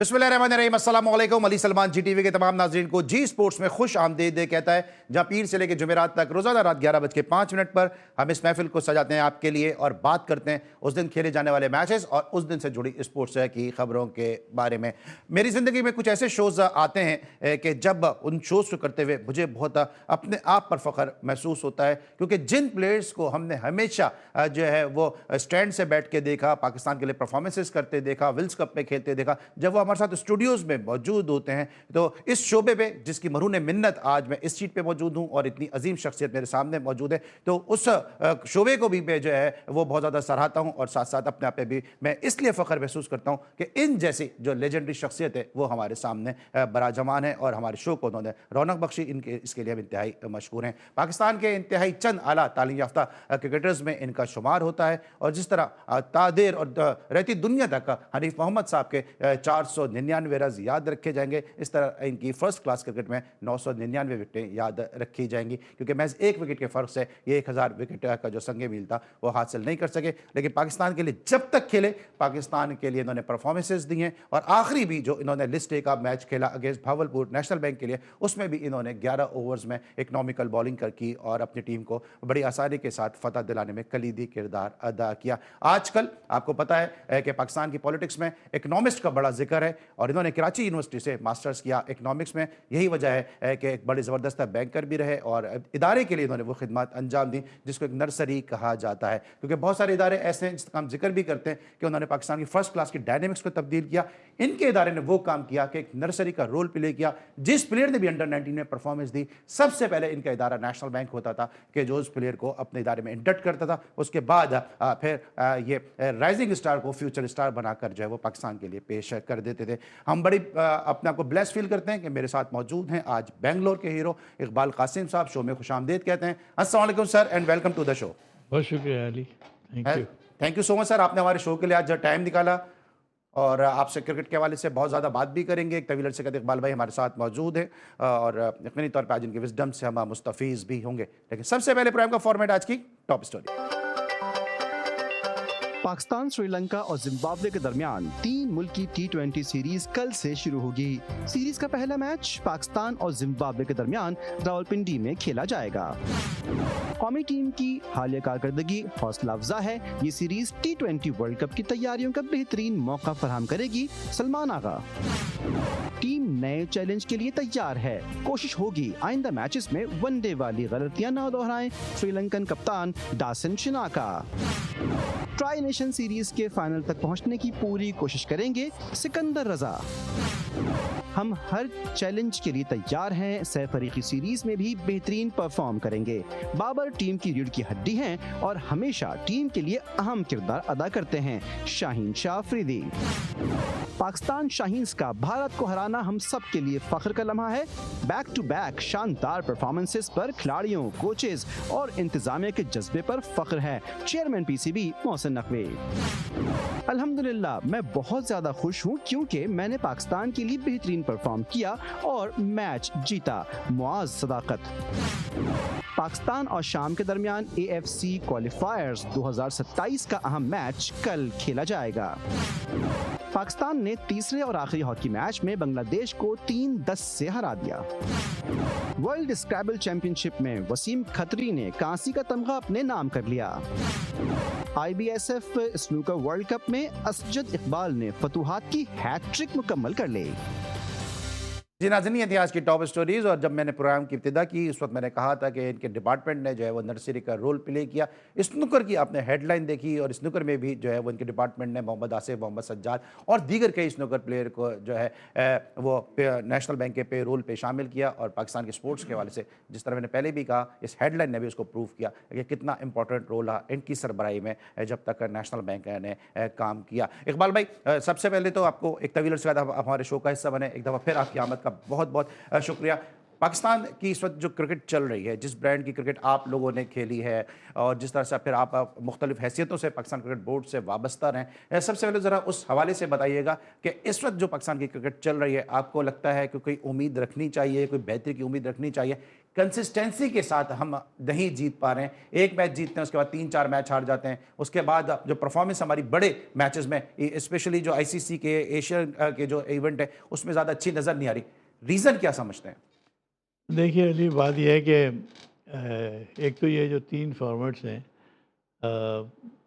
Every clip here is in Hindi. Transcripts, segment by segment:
बिस्मिल्लाहिर्रहमानिर्रहीम, अस्सलाम वालेकुम। अली सलमान जी टीवी के तमाम नाज़रीन को जी स्पोर्ट्स में खुश आमदीद कहता है, जहां पीर से लेकर जुमेरात तक रोज़ाना रात 11:05 पर हम इस महफिल को सजाते हैं आपके लिए और बात करते हैं उस दिन खेले जाने वाले मैचेस और उस दिन से जुड़ी स्पोर्ट्स की खबरों के बारे में। मेरी ज़िंदगी में कुछ ऐसे शोज़ आते हैं कि जब उन शोज़ को करते हुए मुझे बहुत अपने आप पर फ़ख्र महसूस होता है, क्योंकि जिन प्लेयर्स को हमने हमेशा जो है वो स्टैंड से बैठ के देखा, पाकिस्तान के लिए परफॉर्मेंसेस करते देखा, विल्स कप में खेलते देखा, जब वो हमारे साथ स्टूडियोज़ में मौजूद होते हैं, तो इस शोबे पे जिसकी मरून मिन्नत आज मैं इस सीट पे मौजूद हूँ और इतनी अजीम शख्सियत मेरे सामने मौजूद है, तो उस शोबे को भी मैं जो है वो बहुत ज़्यादा सराहता हूँ और साथ साथ अपने आप पे भी मैं इसलिए फ़ख्र महसूस करता हूँ कि इन जैसी जो लेजेंडरी शख्सियत है वो हमारे सामने बराजमान है और हमारे शो को उन्होंने रौनक बख्शी। इनके इसके लिए हम इंतहाई मशहूर हैं। पाकिस्तान के इंतहाई चंद आला तालीम याफ्ता क्रिकेटर्स में इनका शुमार होता है और जिस तरह तादेर और रहती दुनिया तक हनीफ मोहम्मद साहब के 499 रन याद रखे जाएंगे, इस तरह इनकी फर्स्ट क्लास क्रिकेट में 999 विकेटें याद रखी जाएंगी, क्योंकि महज एक विकेट के फ़र्क से ये 1000 विकेट का जो संगे मील था वो हासिल नहीं कर सके। लेकिन पाकिस्तान के लिए जब तक खेले, पाकिस्तान के लिए इन्होंने परफॉर्मेंसेज दी हैं और आखिरी भी जो इन्होंने लिस्ट ए का मैच खेला अगेंस्ट भावलपुर नेशनल बैंक के लिए, उसमें भी इन्होंने 11 ओवर्स में इकनॉमिकल बॉलिंग कर की और अपनी टीम को बड़ी आसानी के साथ फतह दिलाने में कलीदी किरदार अदा किया। आजकल आपको पता है कि पाकिस्तान की पॉलिटिक्स में इकनॉमिस्ट का बड़ा जिक्र है और इन्होंने कराची यूनिवर्सिटी से मास्टर्स किया इकनॉमिक्स में। यही वजह है कि एक बड़ी ज़बरदस्त बैंकर भी रहे और इदारे के लिए इन्होंने वो खिदमत अंजाम दी जिसको एक नर्सरी कहा जाता है, क्योंकि बहुत सारे इदारे ऐसे हैं जिसका हम जिक्र भी करते हैं कि उन्होंने पाकिस्तान की फर्स्ट क्लास की डायनेमिक्स को तब्दील किया। इनके इदारे ने वो काम किया कि एक नर्सरी का रोल प्ले किया। जिस प्लेयर ने भी अंडर 19 में परफॉर्मेंस दी, सबसे पहले इनका इदारा नेशनल बैंक होता था कि जो उस प्लेयर को अपने इदारे में इंडक्ट करता था, उसके बाद फिर ये राइजिंग स्टार को फ्यूचर स्टार बनाकर जो है वो पाकिस्तान के लिए पेश कर देते थे। हम बड़ी अपने आप को ब्लेस फील करते हैं कि मेरे साथ मौजूद हैं आज बेंगलोर के हीरो इकबाल कासिम साहब। शो में खुशामदीद कहते हैं। अस्सलाम वालेकुम sir and welcome to the show. बहुत शुक्रिया Ali, thank you so much sir, आपने हमारे शो के लिए आज टाइम निकाला और आपसे क्रिकेट के हवाले से बहुत ज़्यादा बात भी करेंगे। एक तवील अरसे के इकबाल भाई हमारे साथ मौजूद हैं और यकीनी तौर पर आज इनके विजडम से हम मुस्तफ़ीज़ भी होंगे। लेकिन सबसे पहले प्रोग्राम का फॉर्मेट आज की टॉप स्टोरी। पाकिस्तान, श्रीलंका और जिम्बाब्वे के दरमियान 3 मुल्की T20 सीरीज कल से शुरू होगी। सीरीज का पहला मैच पाकिस्तान और जिम्बाब्वे के दरमियान रावलपिंडी में खेला जाएगा। कौमी टीम की हालिया कारकर्दगी हौसला अफजा है। ये सीरीज T20 वर्ल्ड कप की तैयारियों का बेहतरीन मौका फराहम करेगी। सलमान आगा, टीम नए चैलेंज के लिए तैयार है। कोशिश होगी आइंदा मैचेस में वनडे वाली गलतियां न दोहराएं। श्रीलंकन कप्तान दासन शिनाका। ट्राई नेशन सीरीज के फाइनल तक पहुंचने की पूरी कोशिश करेंगे सिकंदर रजा। हम हर चैलेंज के लिए तैयार हैं। सैफ अरीकी सीरीज में भी बेहतरीन परफॉर्म करेंगे। बाबर टीम की रीढ़ की हड्डी हैं और हमेशा टीम के लिए अहम किरदार अदा करते हैं। शाहीन शाह अफरीदी। पाकिस्तान शाहीन्स का भारत को हराना हम सब के लिए फख्र का लम्हा है। बैक टू बैक शानदार परफॉर्मेंसेस पर खिलाड़ियों, कोचेस और इंतजामिया के जज्बे पर फख्र है। Chairman PCB Mohsin Naqvi. अल्हम्दुलिल्लाह, मैं बहुत ज्यादा खुश हूँ क्योंकि मैंने पाकिस्तान के लिए बेहतरीन परफॉर्म किया और मैच जीता। मुआज सदाकत। पाकिस्तान और शाम के दरमियान AFC क्वालिफायर्स 2027 का अहम मैच कल खेला जाएगा। पाकिस्तान ने तीसरे और आखिरी हॉकी मैच में बांग्लादेश को 3-10 से हरा दिया। वर्ल्ड स्क्रैबल चैंपियनशिप में वसीम खत्री ने कांसी का तमगा अपने नाम कर लिया। IBSF स्नूकर वर्ल्ड कप में असजद इकबाल ने फतूहात की हैट्रिक मुकम्मल कर ली। जी नाज़रीन, ये थी आज की टॉप स्टोरीज़ और जब मैंने प्रोग्राम की इब्तिदा की उस वक्त मैंने कहा था कि इनके डिपार्टमेंट ने जो है वो नर्सरी का रोल प्ले किया। स्नूकर की आपने हेडलाइन देखी और स्नूकर में भी जो है वो इनके डिपार्टमेंट ने मोहम्मद आसिफ, मोहम्मद सज्जाद और दीगर कई स्नूकर प्लेयर को जो है वो नेशनल बैंक के पे रोल पे शामिल किया। और पाकिस्तान के स्पोर्ट्स के हवाले से जिस तरह मैंने पहले भी कहा, इस हेडलाइन ने भी उसको प्रूव किया कि कितना इंपॉर्टेंट रोल रहा इनकी सरबराही में जब तक नेशनल बैंक ने काम किया। इकबाल भाई, सबसे पहले तो आपको एक तवील अरसे बाद हमारे शो का हिस्सा बने, एक दफ़ा फिर आपकी आमद का बहुत बहुत शुक्रिया। पाकिस्तान की इस वक्त जो क्रिकेट चल रही है, जिस ब्रांड की क्रिकेट आप लोगों ने खेली है और जिस तरह से फिर आप मुख्तलिफ हैसियतों से पाकिस्तान क्रिकेट बोर्ड से वाबस्ता रहें, सबसे पहले ज़रा उस हवाले से बताइएगा कि इस वक्त जो पाकिस्तान की क्रिकेट चल रही है, आपको लगता है कि कोई उम्मीद रखनी चाहिए, कोई बेहतरी की उम्मीद रखनी चाहिए? कंसिस्टेंसी के साथ हम नहीं जीत पा रहे हैं, एक मैच जीतते हैं उसके बाद 3-4 मैच हार जाते हैं, उसके बाद जो परफॉर्मेंस हमारी बड़े मैचेस में, स्पेशली जो आईसीसी के एशियन के जो इवेंट है उसमें ज़्यादा अच्छी नज़र नहीं आ रही। रीज़न क्या समझते हैं? देखिए अली, बात यह है कि एक तो ये जो 3 फॉर्मेट्स हैं,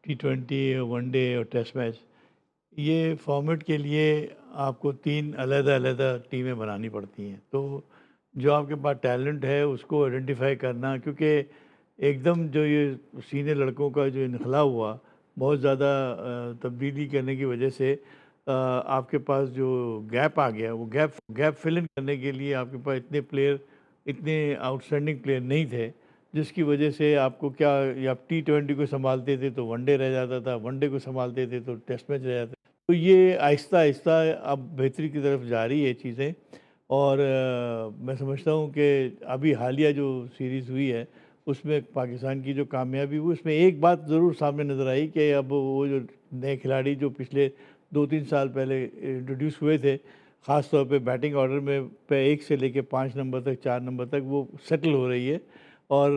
T20, वनडे और टेस्ट मैच, ये फॉर्मेट के लिए आपको 3 अलग-अलग टीमें बनानी पड़ती हैं। तो जो आपके पास टैलेंट है उसको आइडेंटिफाई करना, क्योंकि एकदम जो ये सीनियर लड़कों का जो इनखला हुआ, बहुत ज़्यादा तब्दीली करने की वजह से आपके पास जो गैप आ गया, वो गैप फिल इन करने के लिए आपके पास इतने आउटस्टैंडिंग प्लेयर नहीं थे, जिसकी वजह से आपको क्या, या आप T20 को संभालते थे तो वनडे रह जाता था, वनडे को संभालते थे तो टेस्ट मैच रह जाता। तो ये आहिस्ता-आहिस्ता अब बेहतरी की तरफ जा रही है चीज़ें। और मैं समझता हूँ कि अभी हालिया जो सीरीज़ हुई है, उसमें पाकिस्तान की जो कामयाबी हुई, उसमें एक बात ज़रूर सामने नज़र आई कि अब वो जो नए खिलाड़ी जो पिछले 2-3 साल पहले इंट्रोड्यूस हुए थे, ख़ास तौर पे बैटिंग ऑर्डर में 1 से लेके 5 नंबर तक, 4 नंबर तक वो सेटल हो रही है और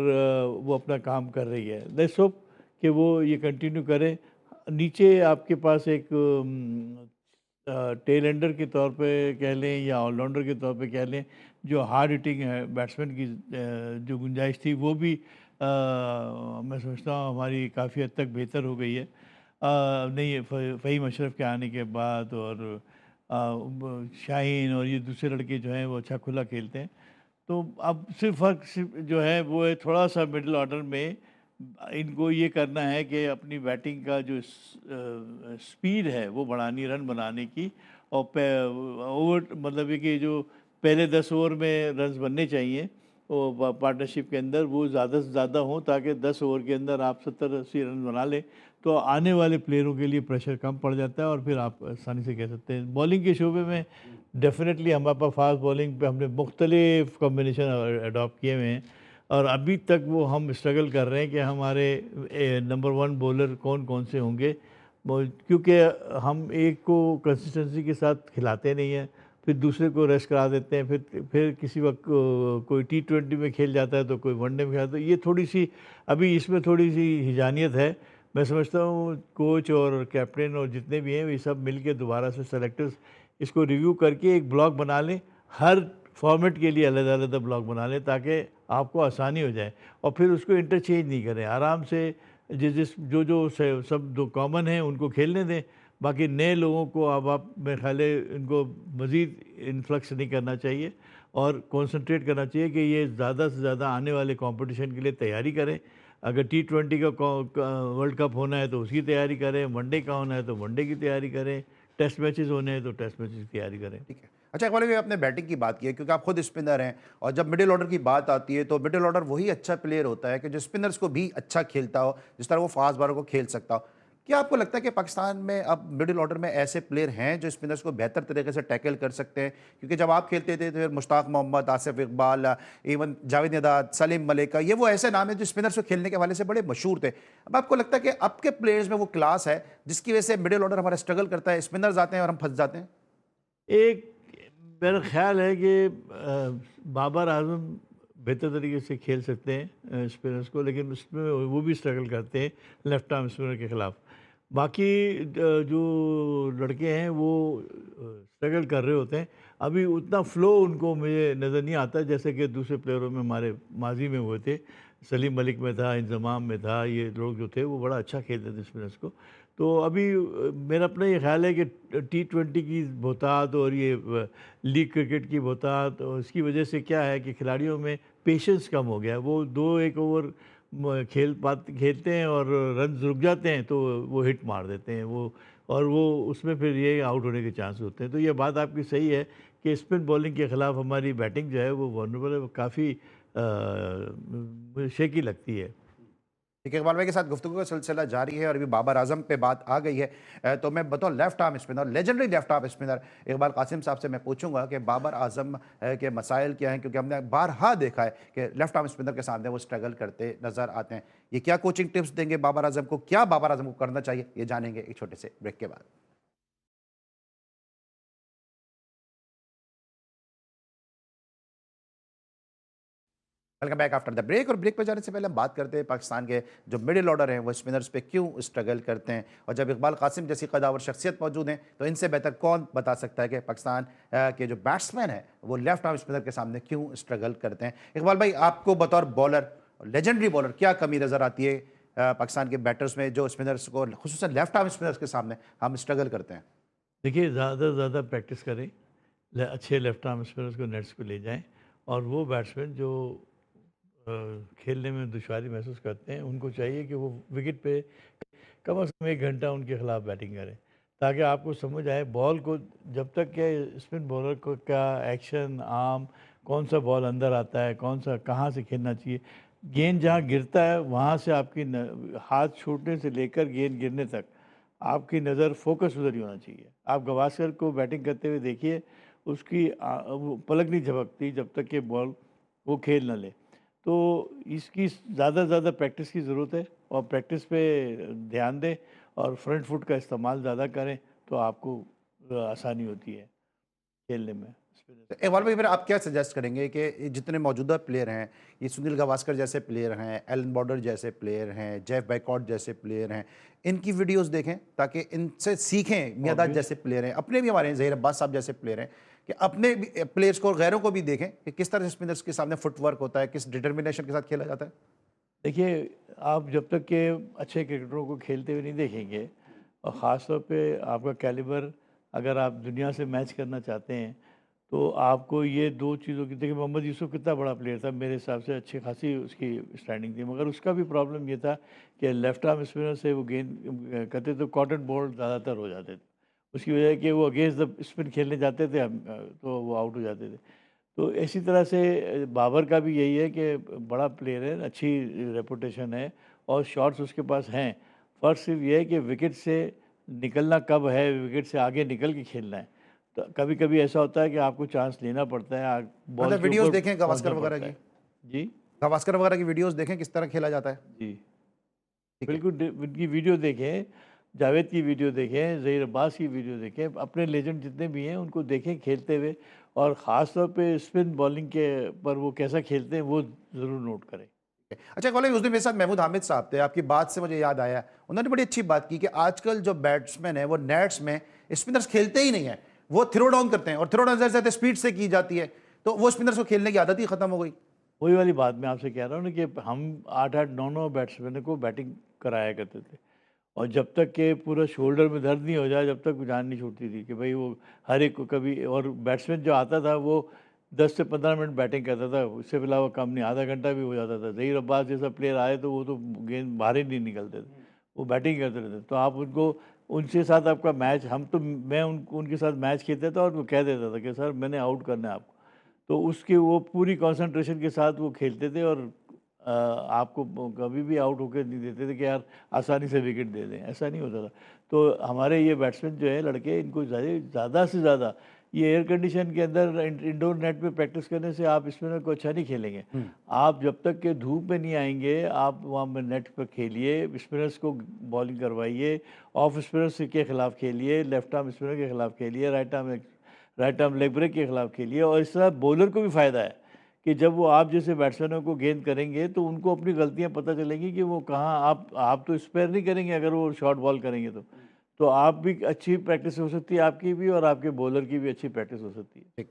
वो अपना काम कर रही है। लेट्स होप कि वो ये कंटिन्यू करें। नीचे आपके पास एक टेल एंडर के तौर पे कह लें या ऑलराउंडर के तौर पे कह लें, जो हार्ड हिटिंग है बैट्समैन की जो गुंजाइश थी, वो भी मैं समझता हूँ हमारी काफ़ी हद तक बेहतर हो गई है। नहीं, फ़हीम अशरफ के आने के बाद, और शाहीन और ये दूसरे लड़के जो हैं वो अच्छा खुला खेलते हैं। तो अब सिर्फ फ़र्क सिर्फ जो है वो है थोड़ा सा मिडिल ऑर्डर में इनको ये करना है कि अपनी बैटिंग का जो स्पीड है वो बढ़ानी, रन बनाने की। और ओवर मतलब ये कि जो पहले 10 ओवर में रन्स बनने चाहिए वो पार्टनरशिप के अंदर, वो ज़्यादा से ज़्यादा हों, ताकि 10 ओवर के अंदर आप 70-80 रन बना लें, तो आने वाले प्लेयरों के लिए प्रेशर कम पड़ जाता है और फिर आप आसानी से कह सकते हैं। बॉलिंग के शोबे में डेफिनेटली हमारे पास फास्ट बॉलिंग पे हमने मुख्तलिफ कॉम्बिनेशन अडॉप्ट किए हुए हैं, और अभी तक वो हम स्ट्रगल कर रहे हैं कि हमारे नंबर 1 बॉलर कौन कौन से होंगे, क्योंकि हम एक को कंसिस्टेंसी के साथ खिलाते नहीं हैं, फिर दूसरे को रेस्ट करा देते हैं, फिर किसी वक्त कोई T20 में खेल जाता है तो कोई वनडे में खेलता है। ये थोड़ी सी अभी इसमें थोड़ी सी हिजानियत है। मैं समझता हूँ कोच और कैप्टन और जितने भी हैं ये सब मिल के दोबारा से सेलेक्टर्स इसको रिव्यू करके एक ब्लॉक बना लें, हर फॉर्मेट के लिए अलग-अलग ब्लॉक बना लें, ताकि आपको आसानी हो जाए, और फिर उसको इंटरचेंज नहीं करें। आराम से जो सब दो कॉमन हैं उनको खेलने दें, बाकी नए लोगों को अब आप मेरे ख्याल है इनको मज़ीद इन्फ्लक्स नहीं करना चाहिए और कंसंट्रेट करना चाहिए कि ये ज़्यादा से ज़्यादा आने वाले कंपटीशन के लिए तैयारी करें। अगर T20 का वर्ल्ड कप होना है तो उसकी तैयारी करें, वनडे का होना है तो वनडे की तैयारी करें, टेस्ट मैचेस होने हैं तो टेस्ट मैचेस की तैयारी करें। ठीक है। अच्छा, इकबाल भाई, आपने बैटिंग की बात की है क्योंकि आप खुद स्पिनर हैं, और जब मिडिल ऑर्डर की बात आती है तो मिडिल ऑर्डर वही अच्छा प्लेयर होता है कि जो स्पिनर्स को भी अच्छा खेलता हो, जिस तरह वो फास्ट बॉलर को खेल सकता हो। क्या आपको लगता है कि पाकिस्तान में अब मिडिल ऑर्डर में ऐसे प्लेयर हैं जो स्पिनर्स को बेहतर तरीके से टैकल कर सकते हैं? क्योंकि जब आप खेलते थे तो फिर मुश्ताक मोहम्मद, आसिफ इकबाल, इवन जावेद निदाद, सलीम मलिक, ये वो ऐसे नाम हैं जो स्पिनर्स को खेलने के हवाले से बड़े मशहूर थे। अब आपको लगता है कि अब के प्लेयर्स में वो क्लास है जिसकी वजह से मिडिल ऑर्डर हमारा स्ट्रगल करता है, स्पिनर्स आते हैं और हम फंस जाते हैं? एक मेरा ख़्याल है कि बाबर आज़म बेहतर तरीके से खेल सकते हैं स्पिनर्स को, लेकिन उसमें वो भी स्ट्रगल करते हैं लेफ्ट आर्म स्पिनर के ख़िलाफ़। बाकी जो लड़के हैं वो स्ट्रगल कर रहे होते हैं, अभी उतना फ़्लो उनको मुझे नज़र नहीं आता जैसे कि दूसरे प्लेयरों में हमारे माजी में हुए थे। सलीम मलिक में था, इंज़माम में था, ये लोग जो थे वो बड़ा अच्छा खेलते थे स्पिनर्स को। तो अभी मेरा अपना ये ख़्याल है कि T20 की बहुतात और ये लीग क्रिकेट की बहुतात, और इसकी वजह से क्या है कि खिलाड़ियों में पेशेंस कम हो गया है। वो 2-1 ओवर खेलते हैं और रन्स रुक जाते हैं तो वो हिट मार देते हैं वो, और वो उसमें फिर ये आउट होने के चांस होते हैं। तो ये बात आपकी सही है कि स्पिन बॉलिंग के ख़िलाफ़ हमारी बैटिंग जो है वो वल्नरेबल है, काफ़ी मुझे शेकी लगती है। ठीक है, इकबाल भाई के साथ गुफ्तगू का सिलसिला जारी है और अभी बाबर आजम पे बात आ गई है। तो मैं बतौर left arm spinner, legendary left arm spinner Iqbal Qasim साहब से मैं पूछूंगा कि बाबर आजम के मसाइल क्या हैं, क्योंकि हमने बारहा देखा है कि लेफ्ट आर्म स्पिनर के सामने वो स्ट्रगल करते नजर आते हैं। ये क्या कोचिंग टिप्स देंगे बाबर आजम को, क्या बाबर आजम को करना चाहिए, ये जानेंगे एक छोटे से ब्रेक के बाद। Welcome back after the break. और ब्रेक पे जाने से पहले हम बात करते हैं पाकिस्तान के जो मिडिल ऑर्डर हैं वो स्पिनर्स पे क्यों स्ट्रगल करते हैं, और जब इकबाल कासिम जैसी कदावर शख्सियत मौजूद हैं तो इनसे बेहतर कौन बता सकता है कि पाकिस्तान के जो बैट्समैन हैं वो लेफ्ट आर्म स्पिनर के सामने क्यों स्ट्रगल करते हैं। इकबाल भाई, आपको बतौर बॉलर, लेजेंडरी बॉलर, क्या कमी नज़र आती है पाकिस्तान के बैटर्स में जो स्पिनर्स को, खुसूसन लेफ्ट आर्म स्पिनर्स के सामने हम स्ट्रगल करते हैं? देखिए, ज़्यादा से ज़्यादा प्रैक्टिस करें, अच्छे लेफ्ट आर्म स्पिनर्स को नेट्स को ले जाएं, और वो बैट्समैन जो अ, खेलने में दुश्वारी महसूस करते हैं उनको चाहिए कि वो विकेट पे कम से कम 1 घंटा उनके खिलाफ बैटिंग करें, ताकि आपको समझ आए बॉल को, जब तक के स्पिन बॉलर को क्या एक्शन, आर्म, कौन सा बॉल अंदर आता है, कौन सा कहाँ से खेलना चाहिए, गेंद जहाँ गिरता है वहाँ से आपकी हाथ छूटने से लेकर गेंद गिरने तक आपकी नज़र फोकस उधर ही होना चाहिए। आप गवास्कर को बैटिंग करते हुए देखिए, उसकी वो पलक नहीं झपकती जब तक कि बॉल वो खेल ना ले। तो इसकी ज़्यादा से ज़्यादा प्रैक्टिस की ज़रूरत है, और प्रैक्टिस पे ध्यान दें और फ्रंट फुट का इस्तेमाल ज़्यादा करें, तो आपको आसानी होती है खेलने में। तो इकबाल भाई, फिर आप क्या सजेस्ट करेंगे कि ये जितने मौजूदा प्लेयर हैं, ये सुनील गावस्कर जैसे प्लेयर हैं, एलन बॉर्डर जैसे प्लेयर हैं, जेफ बैकॉट जैसे प्लेयर हैं, इनकी वीडियोस देखें ताकि इनसे सीखें, मियादाद जैसे प्लेयर हैं, अपने भी हमारे जहीर अब्बास साहब जैसे प्लेयर हैं, कि अपने भी प्लेयर्स को, गैरों को भी देखें कि किस तरह से स्पिनर्स के सामने फुटवर्क होता है, किस डिटर्मिनेशन के साथ खेला जाता है। देखिए, आप जब तक के अच्छे क्रिकेटरों को खेलते हुए नहीं देखेंगे, और ख़ास तौर पे आपका कैलिबर, अगर आप दुनिया से मैच करना चाहते हैं, तो आपको ये 2 चीज़ों की, देखिए मोहम्मद यूसुफ कितना बड़ा प्लेयर था, मेरे हिसाब से अच्छी खासी उसकी स्टैंडिंग थी, मगर उसका भी प्रॉब्लम ये था कि लेफ्ट आर्म स्पिनर से वो गेंद करते तो कॉटन बॉल ज़्यादातर हो जाते थे। उसकी वजह है कि वो अगेंस्ट द स्पिन खेलने जाते थे, तो वो आउट हो जाते थे। तो इसी तरह से बाबर का भी यही है कि बड़ा प्लेयर है, अच्छी रेपुटेशन है, और शॉट्स उसके पास हैं। फ़र्क सिर्फ ये है कि विकेट से निकलना कब है, विकेट से आगे निकल के खेलना है। तो कभी-कभी ऐसा होता है कि आपको चांस लेना पड़ता है, बॉल मतलब के वीडियोस ऊपर देखें गावस्कर पहुंचना वगैरह पड़ता की, है। जी, गावस्कर वगैरह की वीडियोस देखें किस तरह खेला जाता है। जी। ठीक है। बिल्कुल उनकी वीडियो देखें, जावेद की वीडियो देखें, ज़हीर अब्बास की वीडियो देखें, अपने लेजेंड जितने भी हैं उनको देखें खेलते हुए, और ख़ास तौर पे स्पिन बॉलिंग के पर वो कैसा खेलते हैं वो ज़रूर नोट करें। अच्छा कॉलेज, उस दिन मेरे साथ महमूद हामिद साहब थे, आपकी बात से मुझे याद आया, उन्होंने बड़ी अच्छी बात की कि आजकल जो बैट्समैन है वो नेट्स में स्पिनर्स खेलते ही नहीं है, वो थ्रो डाउन करते हैं, और थ्रो डाउन जैसे स्पीड से की जाती है, तो वो स्पिनर्स को खेलने की आदत ही खत्म हो गई। वही वाली बात मैं आपसे कह रहा हूँ ना कि हम 8-8, 9-9 बैट्समैन को बैटिंग कराया करते थे, और जब तक के पूरा शोल्डर में दर्द नहीं हो जाए जब तक जान नहीं छूटती थी कि भाई वो हर एक को कभी, और बैट्समैन जो आता था वो 10 से 15 मिनट बैटिंग करता था, उससे अलावा कम नहीं, आधा घंटा भी हो जाता था। ज़हीर अब्बास जैसा प्लेयर आए तो वो तो गेंद बाहर ही नहीं निकलते थे, वो बैटिंग करते रहते। तो आप उनको, उनके साथ आपका मैच, हम तो मैं उनके साथ मैच खेलता था और वो कह देता था कि सर मैंने आउट करना है आपको। तो उसके वो पूरी कंसंट्रेशन के साथ वो खेलते थे, और आपको कभी भी आउट होकर नहीं देते थे कि यार आसानी से विकेट दे दें, ऐसा नहीं होता था। तो हमारे ये बैट्समैन जो है लड़के, इनको ज़्यादा से ज़्यादा ये एयर कंडीशन के अंदर इंडोर नेट पे प्रैक्टिस करने से आप स्पिनर को अच्छा नहीं खेलेंगे। आप जब तक के धूप में नहीं आएंगे, आप वहाँ पे नेट पर खेलिए, स्पिनर्स को बॉलिंग करवाइए, ऑफ स्पिनर्स के खिलाफ खेलिए, लेफ्ट आर्म स्पिनर के खिलाफ खेलिए, राइट आर्म लेग ब्रेक के खिलाफ खेलिए, और इस तरह बॉलर को भी फ़ायदा है कि जब वो आप जैसे बैट्समैनों को गेंद करेंगे तो उनको अपनी गलतियां पता चलेंगी कि वो कहाँ, आप तो स्पेयर नहीं करेंगे अगर वो शॉर्ट बॉल करेंगे तो आप भी, अच्छी प्रैक्टिस हो सकती है आपकी भी, और आपके बॉलर की भी अच्छी प्रैक्टिस हो सकती है। ठीक।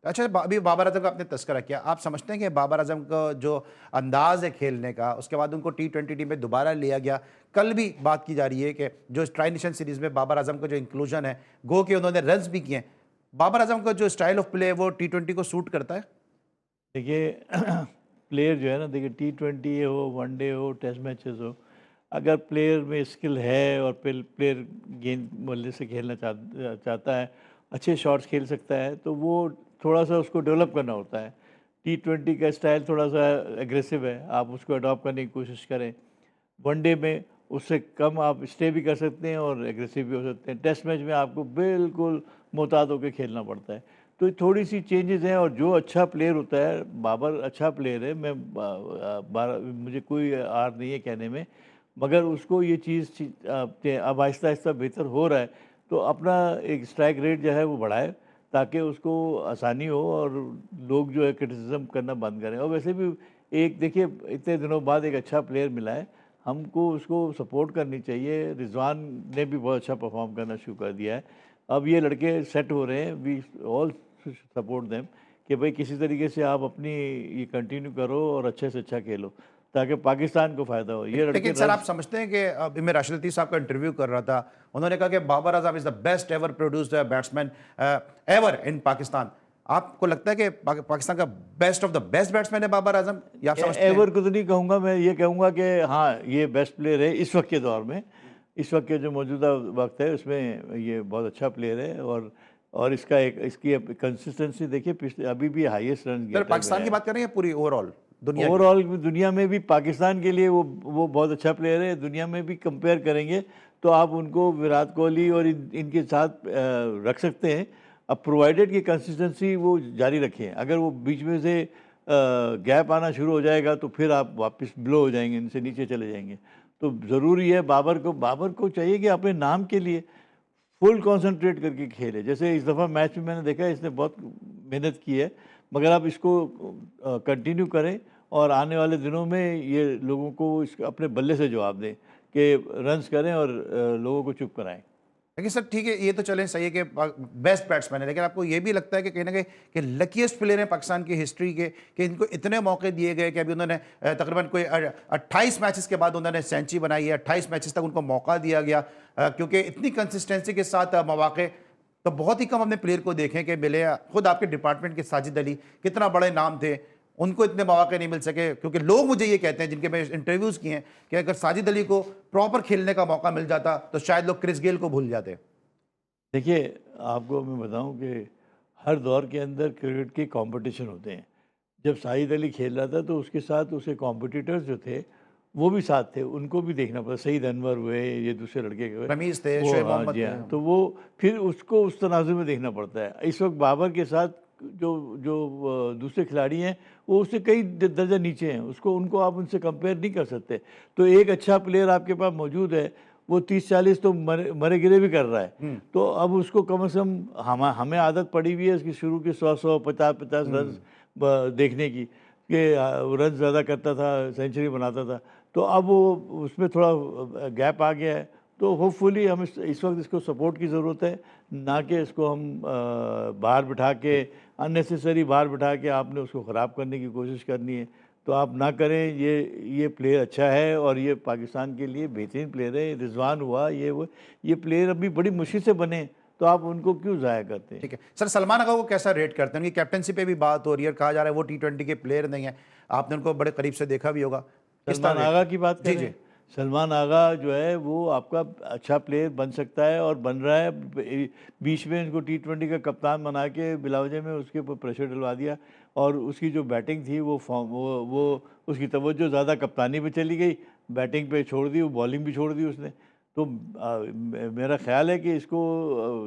अच्छा, अभी बाबर आजम का आपने तस्करा किया, आप समझते हैं कि बाबर आजम का जो अंदाज है खेलने का, उसके बाद उनको T20 टीम में दोबारा लिया गया, कल भी बात की जा रही है कि जो ट्राई नेशन सीरीज में बाबर आजम का जो इंक्लूजन है, गो के उन्होंने रन्स भी किए हैं, बाबर आजम का जो स्टाइल ऑफ प्ले है वो T20 को सूट करता है? देखिए प्लेयर जो है ना, देखिए T20 हो, वनडे हो, टेस्ट मैचेस हो, अगर प्लेयर में स्किल है और प्लेयर गेंद बल्ले से खेलना चाहता है, अच्छे शॉट्स खेल सकता है, तो वो थोड़ा सा उसको डेवलप करना होता है। T20 का स्टाइल थोड़ा सा एग्रेसिव है, आप उसको अडॉप्ट करने की कोशिश करें। वनडे में उससे कम आप स्टे भी कर सकते हैं और एग्रेसिव भी हो सकते हैं। टेस्ट मैच में आपको बिल्कुल मोहतात होकर खेलना पड़ता है। तो ये थोड़ी सी चेंजेस हैं, और जो अच्छा प्लेयर होता है, बाबर अच्छा प्लेयर है, मैं मुझे कोई आर नहीं है कहने में, मगर उसको ये चीज़ अब आहिस्ता आहिस्ता बेहतर हो रहा है, तो अपना एक स्ट्राइक रेट जो है वो बढ़ाए, ताकि उसको आसानी हो और लोग जो है क्रिटिसिज्म करना बंद करें। और वैसे भी एक देखिए, इतने दिनों बाद एक अच्छा प्लेयर मिला है, हमको उसको सपोर्ट करनी चाहिए। रिजवान ने भी बहुत अच्छा परफॉर्म करना शुरू कर दिया है। अब ये लड़के सेट हो रहे हैं, वी ऑल सपोर्ट देम, कि भाई किसी तरीके से आप अपनी ये कंटिन्यू करो और अच्छे से अच्छा खेलो, ताकि पाकिस्तान को फ़ायदा हो। ये लड़के लेकिन सर, आप समझते हैं कि अभी मैं राशिद लतीफ़ साहब का इंटरव्यू कर रहा था, उन्होंने कहा कि Babar Azam is the best ever produced batsman ever in Pakistan. आपको लगता है कि पाकिस्तान का best of the best batsman है बाबर आजम, या आप समझते हैं? एवर को तो नहीं कहूँगा, मैं ये कहूँगा कि हाँ, ये बेस्ट प्लेयर है इस वक्त के दौर में। इस वक्त के जो मौजूदा वक्त है उसमें ये बहुत अच्छा प्लेयर है, और इसकी कंसिस्टेंसी देखिए, पिछले अभी भी हाईएस्ट रन सर, पाकिस्तान की बात कर रहे हैं पूरी ओवरऑल दुनिया की? ओवरऑल दुनिया में भी पाकिस्तान के लिए वो बहुत अच्छा प्लेयर है। दुनिया में भी कंपेयर करेंगे तो आप उनको विराट कोहली और इनके साथ रख सकते हैं, अब प्रोवाइडेड कि कंसिस्टेंसी वो जारी रखें। अगर वो बीच में से गैप आना शुरू हो जाएगा तो फिर आप वापस ब्लो हो जाएंगे, इनसे नीचे चले जाएंगे। तो ज़रूरी है बाबर को चाहिए कि अपने नाम के लिए फुल कंसंट्रेट करके खेले। जैसे इस दफ़ा मैच में मैंने देखा, इसने बहुत मेहनत की है, मगर आप इसको कंटिन्यू करें और आने वाले दिनों में ये लोगों को अपने बल्ले से जवाब दें कि रन्स करें और लोगों को चुप कराएं। लेकिन सर ठीक है, ये तो चलें, सही है कि बेस्ट बैट्समैन है, लेकिन आपको ये भी लगता है कि कहीं ना कहीं कि लकीस्ट प्लेयर हैं पाकिस्तान की हिस्ट्री के, कि इनको इतने मौके दिए गए कि अभी उन्होंने तकरीबन कोई 28 मैचेस के बाद उन्होंने सेंचुरी बनाई है, 28 मैचेस तक उनको मौका दिया गया, क्योंकि इतनी कंसिस्टेंसी के साथ मौके तो बहुत ही कम अपने प्लेयर को देखें कि मिले। खुद आपके डिपार्टमेंट के साजिद अली कितना बड़े नाम थे, उनको इतने मौके नहीं मिल सके, क्योंकि लोग मुझे ये कहते हैं, जिनके मैं इंटरव्यूज़ किए हैं, कि अगर साजिद अली को प्रॉपर खेलने का मौका मिल जाता तो शायद लोग क्रिस गेल को भूल जाते। देखिए, आपको मैं बताऊं कि हर दौर के अंदर क्रिकेट के कंपटीशन होते हैं। जब साजिद अली खेल रहा था तो उसके साथ उसके कॉम्पिटिटर्स जो थे वो भी साथ थे, उनको भी देखना पड़ा। सईद अनवर हुए, ये दूसरे लड़के हुए, रमीज थे, वो शोएब हाँ मोहम्मद जी थे। हाँ, तो वो फिर उसको उस तनाजुर में देखना पड़ता है। इस वक्त बाबर के साथ जो जो दूसरे खिलाड़ी हैं वो उससे कई दर्जा नीचे हैं, उनको आप उनसे कंपेयर नहीं कर सकते। तो एक अच्छा प्लेयर आपके पास मौजूद है, वो 30-40 तो मरे गिरे भी कर रहा है, तो अब उसको कम से कम हमें आदत पड़ी हुई है इसकी शुरू की 100 50 रन देखने की, कि रन ज़्यादा करता था, सेंचुरी बनाता था। तो अब वो उसमें थोड़ा गैप आ गया है, तो होपफुली हम इस वक्त इसको सपोर्ट की ज़रूरत है, ना कि इसको हम बाहर बिठा के अननेसेसरी बाहर बिठा के आपने उसको ख़राब करने की कोशिश करनी है। तो आप ना करें। ये प्लेयर अच्छा है और ये पाकिस्तान के लिए बेहतरीन प्लेयर है। रिजवान हुआ, ये प्लेयर अभी बड़ी मुश्किल से बने, तो आप उनको क्यों ज़ाया करते हैं? ठीक है सर, सलमान आगा को कैसा रेट करते हैं? उनकी कैप्टनसी पे भी बात हो रही है, कहा जा रहा है वो T20 के प्लेयर नहीं है, आपने उनको बड़े करीब से देखा भी होगा। किस सलमान तरह आगा देखते की हैं? बात जी करें, जी। सलमान आगा जो है वो आपका अच्छा प्लेयर बन सकता है और बन रहा है। बीच में इनको T20 का कप्तान बना के बिलावजे में उसके ऊपर प्रेशर डलवा दिया, और उसकी जो बैटिंग थी वो उसकी तवज्जो ज़्यादा कप्तानी पे चली गई, बैटिंग पे छोड़ दी, वो बॉलिंग भी छोड़ दी उसने। तो मेरा ख्याल है कि इसको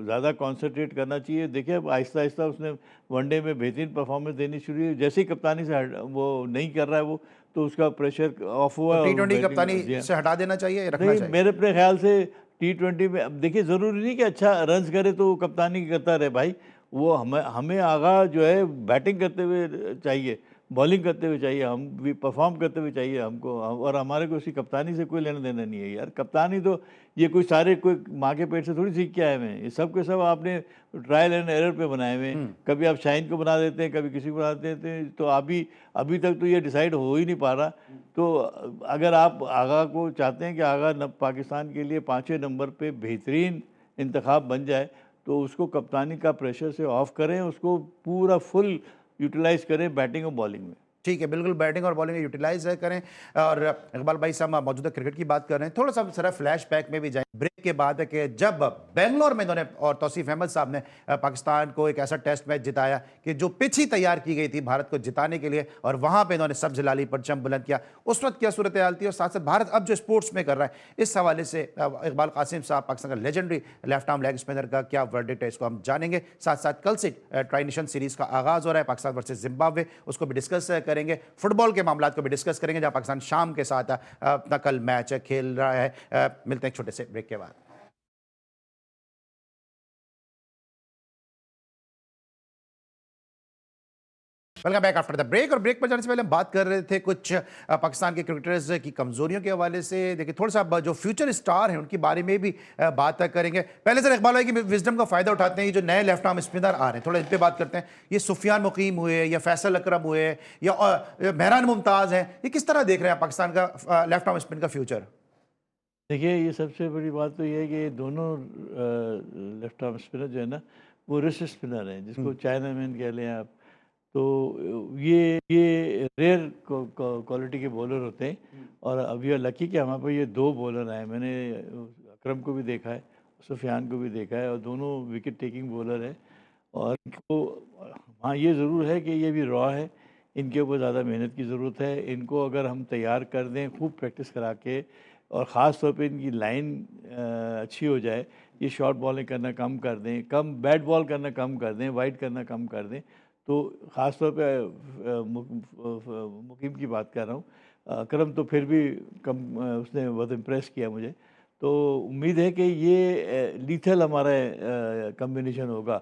ज़्यादा कॉन्सेंट्रेट करना चाहिए। देखिए, अब आहिस्ता आहिस्ता उसने वनडे में बेहतरीन परफॉर्मेंस देनी शुरू हुई। जैसे ही कप्तानी से वो नहीं कर रहा है वो, तो उसका प्रेशर ऑफ हुआ तो और T20 बैटिंग कप्तानी से हटा देना चाहिए, रखना नहीं, चाहिए? मेरे अपने ख्याल से T20 में अब देखिए, ज़रूरी नहीं कि अच्छा रन्स करे तो वो कप्तानी करता रहे भाई। वो हमें आगा जो है बैटिंग करते हुए चाहिए, बॉलिंग करते हुए चाहिए, हम भी परफॉर्म करते हुए चाहिए हमको। और हमारे को उसकी कप्तानी से कोई लेना देना नहीं है यार। कप्तानी तो ये कोई माँ के पेट से थोड़ी सीख के आए हुए हैं, ये सब के सब आपने ट्रायल एंड एरर पे बनाए हुए हैं। कभी आप शाहीन को बना देते हैं, कभी किसी को बना देते हैं, तो अभी तक तो ये डिसाइड हो ही नहीं पा रहा। तो अगर आप आगा को चाहते हैं कि आगा पाकिस्तान के लिए 5वें नंबर पे बेहतरीन इंतखाब बन जाए, तो उसको कप्तानी का प्रेशर से ऑफ करें, उसको पूरा फुल यूटिलाइज़ करें बैटिंग और बॉलिंग में। ठीक है, बिल्कुल बैटिंग और बॉलिंग यूटिलाइज करें। और इकबाल भाई साहब मौजूदा क्रिकेट की बात कर रहे हैं, थोड़ा सा जरा फ्लैश बैक में भी जाएं। ब्रेक के बाद है कि जब बेंगलोर में इन्होंने और तौसीफ अहमद साहब ने पाकिस्तान को एक ऐसा टेस्ट मैच जिताया कि जो पिच ही तैयार की गई थी भारत को जिताने के लिए, और वहां पे इन्होंने सब्ज लाली परचम बुलंद किया। उस वक्त क्या सूरत हाल थी और साथ साथ भारत अब जो स्पोर्ट्स में कर रहा है, इस हवाले से इकबाल कासिम साहब, पाकिस्तान का legendary left arm leg spinner का क्या वर्डिक्ट है, इसको हम जानेंगे। साथ साथ कल से ट्राई नेशन सीरीज का आगाज हो रहा है, पाकिस्तान वर्सेस जिम्बाब्वे, उसको भी डिस्कस करेंगे। फुटबॉल के मामला को भी डिस्कस करेंगे, जहां पाकिस्तान शाम के साथ अपना कल मैच खेल रहा है। मिलते हैं एक छोटे से ब्रेक के बाद। Welcome back after the break. और ब्रेक पर जाने से पहले हम बात कर रहे थे कुछ पाकिस्तान के क्रिकेटर्स की कमजोरियों के हवाले से। देखिए, थोड़ा सा जो फ्यूचर स्टार हैं उनके बारे में भी बात करेंगे। पहले सर इकबाल भाई की विजडम का फायदा उठाते हैं, ये जो नए लेफ्ट आर्म स्पिनर आ रहे हैं, थोड़ा इन पे बात करते हैं। ये सुफियान मुकीम हुए या फैसल अकरम हुए या मेहरान मुमताज हैं, ये किस तरह देख रहे हैं पाकिस्तान का लेफ्ट आर्म स्पिन का फ्यूचर? देखिए, ये सबसे बड़ी बात तो ये है कि ये दोनों लेफ्ट आर्म स्पिनर जो है ना, वो रिस्ट स्पिनर हैं, जिसको चाइना मैन कह लें आप। तो ये रेयर क्वालिटी के बॉलर होते हैं, और अब वी आर लकी कि हमारे पास ये दो बॉलर आए। मैंने अकरम को भी देखा है, सुफियान को भी देखा है, और दोनों विकेट टेकिंग बॉलर है। और इनको, हाँ, ये ज़रूर है कि ये भी रॉ है, इनके ऊपर ज़्यादा मेहनत की ज़रूरत है। इनको अगर हम तैयार कर दें खूब प्रैक्टिस करा के, और ख़ास तौर पे इनकी लाइन अच्छी हो जाए, ये शॉर्ट बॉलिंग करना कम कर दें, कम बैट बॉल करना कम कर दें, वाइड करना कम कर दें, तो ख़ास तौर पे मुकीम की बात कर रहा हूँ। अकरम तो फिर भी कम, उसने बहुत इम्प्रेस किया मुझे। तो उम्मीद है कि ये लीथल हमारा कम्बिनेशन होगा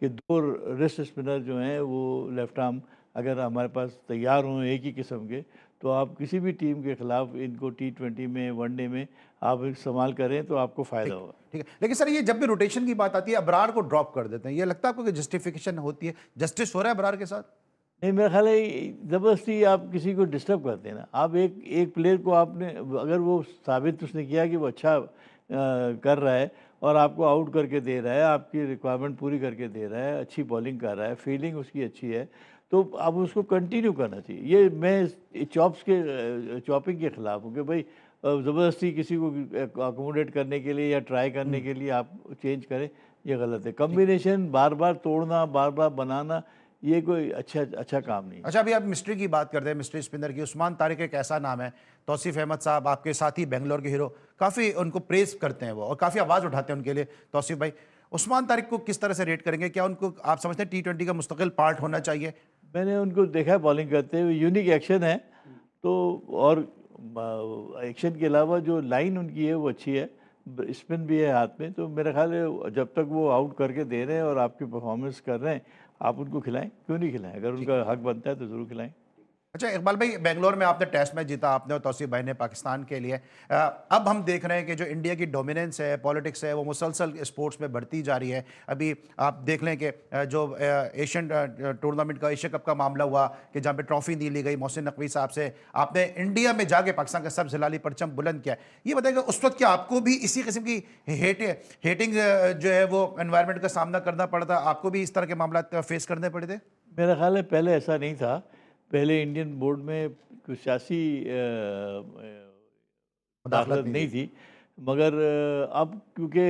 कि दो रिस्ट स्पिनर जो हैं वो लेफ्ट आर्म अगर हमारे पास तैयार हों एक ही किस्म के, तो आप किसी भी टीम के खिलाफ इनको T20 में, वनडे में आप इस्तेमाल करें तो आपको फ़ायदा होगा। ठीक है, लेकिन सर ये जब भी रोटेशन की बात आती है अबरार को ड्रॉप कर देते हैं, ये लगता है आपको कि जस्टिफिकेशन होती है, जस्टिस हो रहा है अबरार के साथ? नहीं, मेरा ख्याल है ज़बरदस्ती आप किसी को डिस्टर्ब करते हैं ना। आप एक प्लेयर को आपने, अगर वो साबित उसने किया कि वो अच्छा कर रहा है और आपको आउट करके दे रहा है, आपकी रिक्वायरमेंट पूरी करके दे रहा है, अच्छी बॉलिंग कर रहा है, फील्डिंग उसकी अच्छी है, तो अब उसको कंटिन्यू करना चाहिए। ये मैं चॉपिंग के ख़िलाफ़ हूँ कि भाई ज़बरदस्ती किसी को अकोमोडेट करने के लिए या ट्राई करने के लिए आप चेंज करें, ये गलत है। कॉम्बिनेशन बार बार तोड़ना, बार बार बनाना, ये कोई अच्छा काम नहीं है। अच्छा, अभी आप मिस्ट्री की बात करते हैं, मिस्ट्री स्पिनर की। उस्मान तारिक एक ऐसा नाम है, तौसीफ अहमद साहब आपके साथी बेंगलोर के हीरो काफ़ी उनको प्रेस करते हैं वो, और काफ़ी आवाज़ उठाते हैं उनके लिए। तौसीफ भाई, उस्मान तारिक को किस तरह से रेट करेंगे? क्या उनको आप समझते हैं T20 का मुस्तकिल पार्ट होना चाहिए? मैंने उनको देखा है बॉलिंग करते हुए, यूनिक एक्शन है। तो और एक्शन के अलावा जो लाइन उनकी है वो अच्छी है, स्पिन भी है हाथ में। तो मेरा ख्याल है जब तक वो आउट करके दे रहे हैं और आपकी परफॉर्मेंस कर रहे हैं, आप उनको खिलाएं, क्यों नहीं खिलाएं? अगर उनका हक बनता है तो ज़रूर खिलाएं। अच्छा इकबाल भाई, बेंगलोर में आपने टेस्ट मैच जीता, आपने और तौसीफ भाई ने पाकिस्तान के लिए। अब हम देख रहे हैं कि जो इंडिया की डोमिनेंस है, पॉलिटिक्स है, वो मुसलसल स्पोर्ट्स में बढ़ती जा रही है। अभी आप देख लें कि जो एशियन टूर्नामेंट का, एशिया कप का मामला हुआ कि जहाँ पे ट्रॉफी नहीं ली गई मोहसिन नकवी साहब से, आपने इंडिया में जाके पाकिस्तान का सब हिलाली परचम बुलंद किया। ये बताइएगा, उस वक्त क्या आपको भी इसी किस्म की हेटिंग जो है वो एनवायरनमेंट का सामना करना पड़ता? आपको भी इस तरह के मामला फेस करने पड़े थे? मेरा ख्याल है पहले ऐसा नहीं था। पहले इंडियन बोर्ड में कुछ सियासी दाखिलत नहीं थी, मगर अब क्योंकि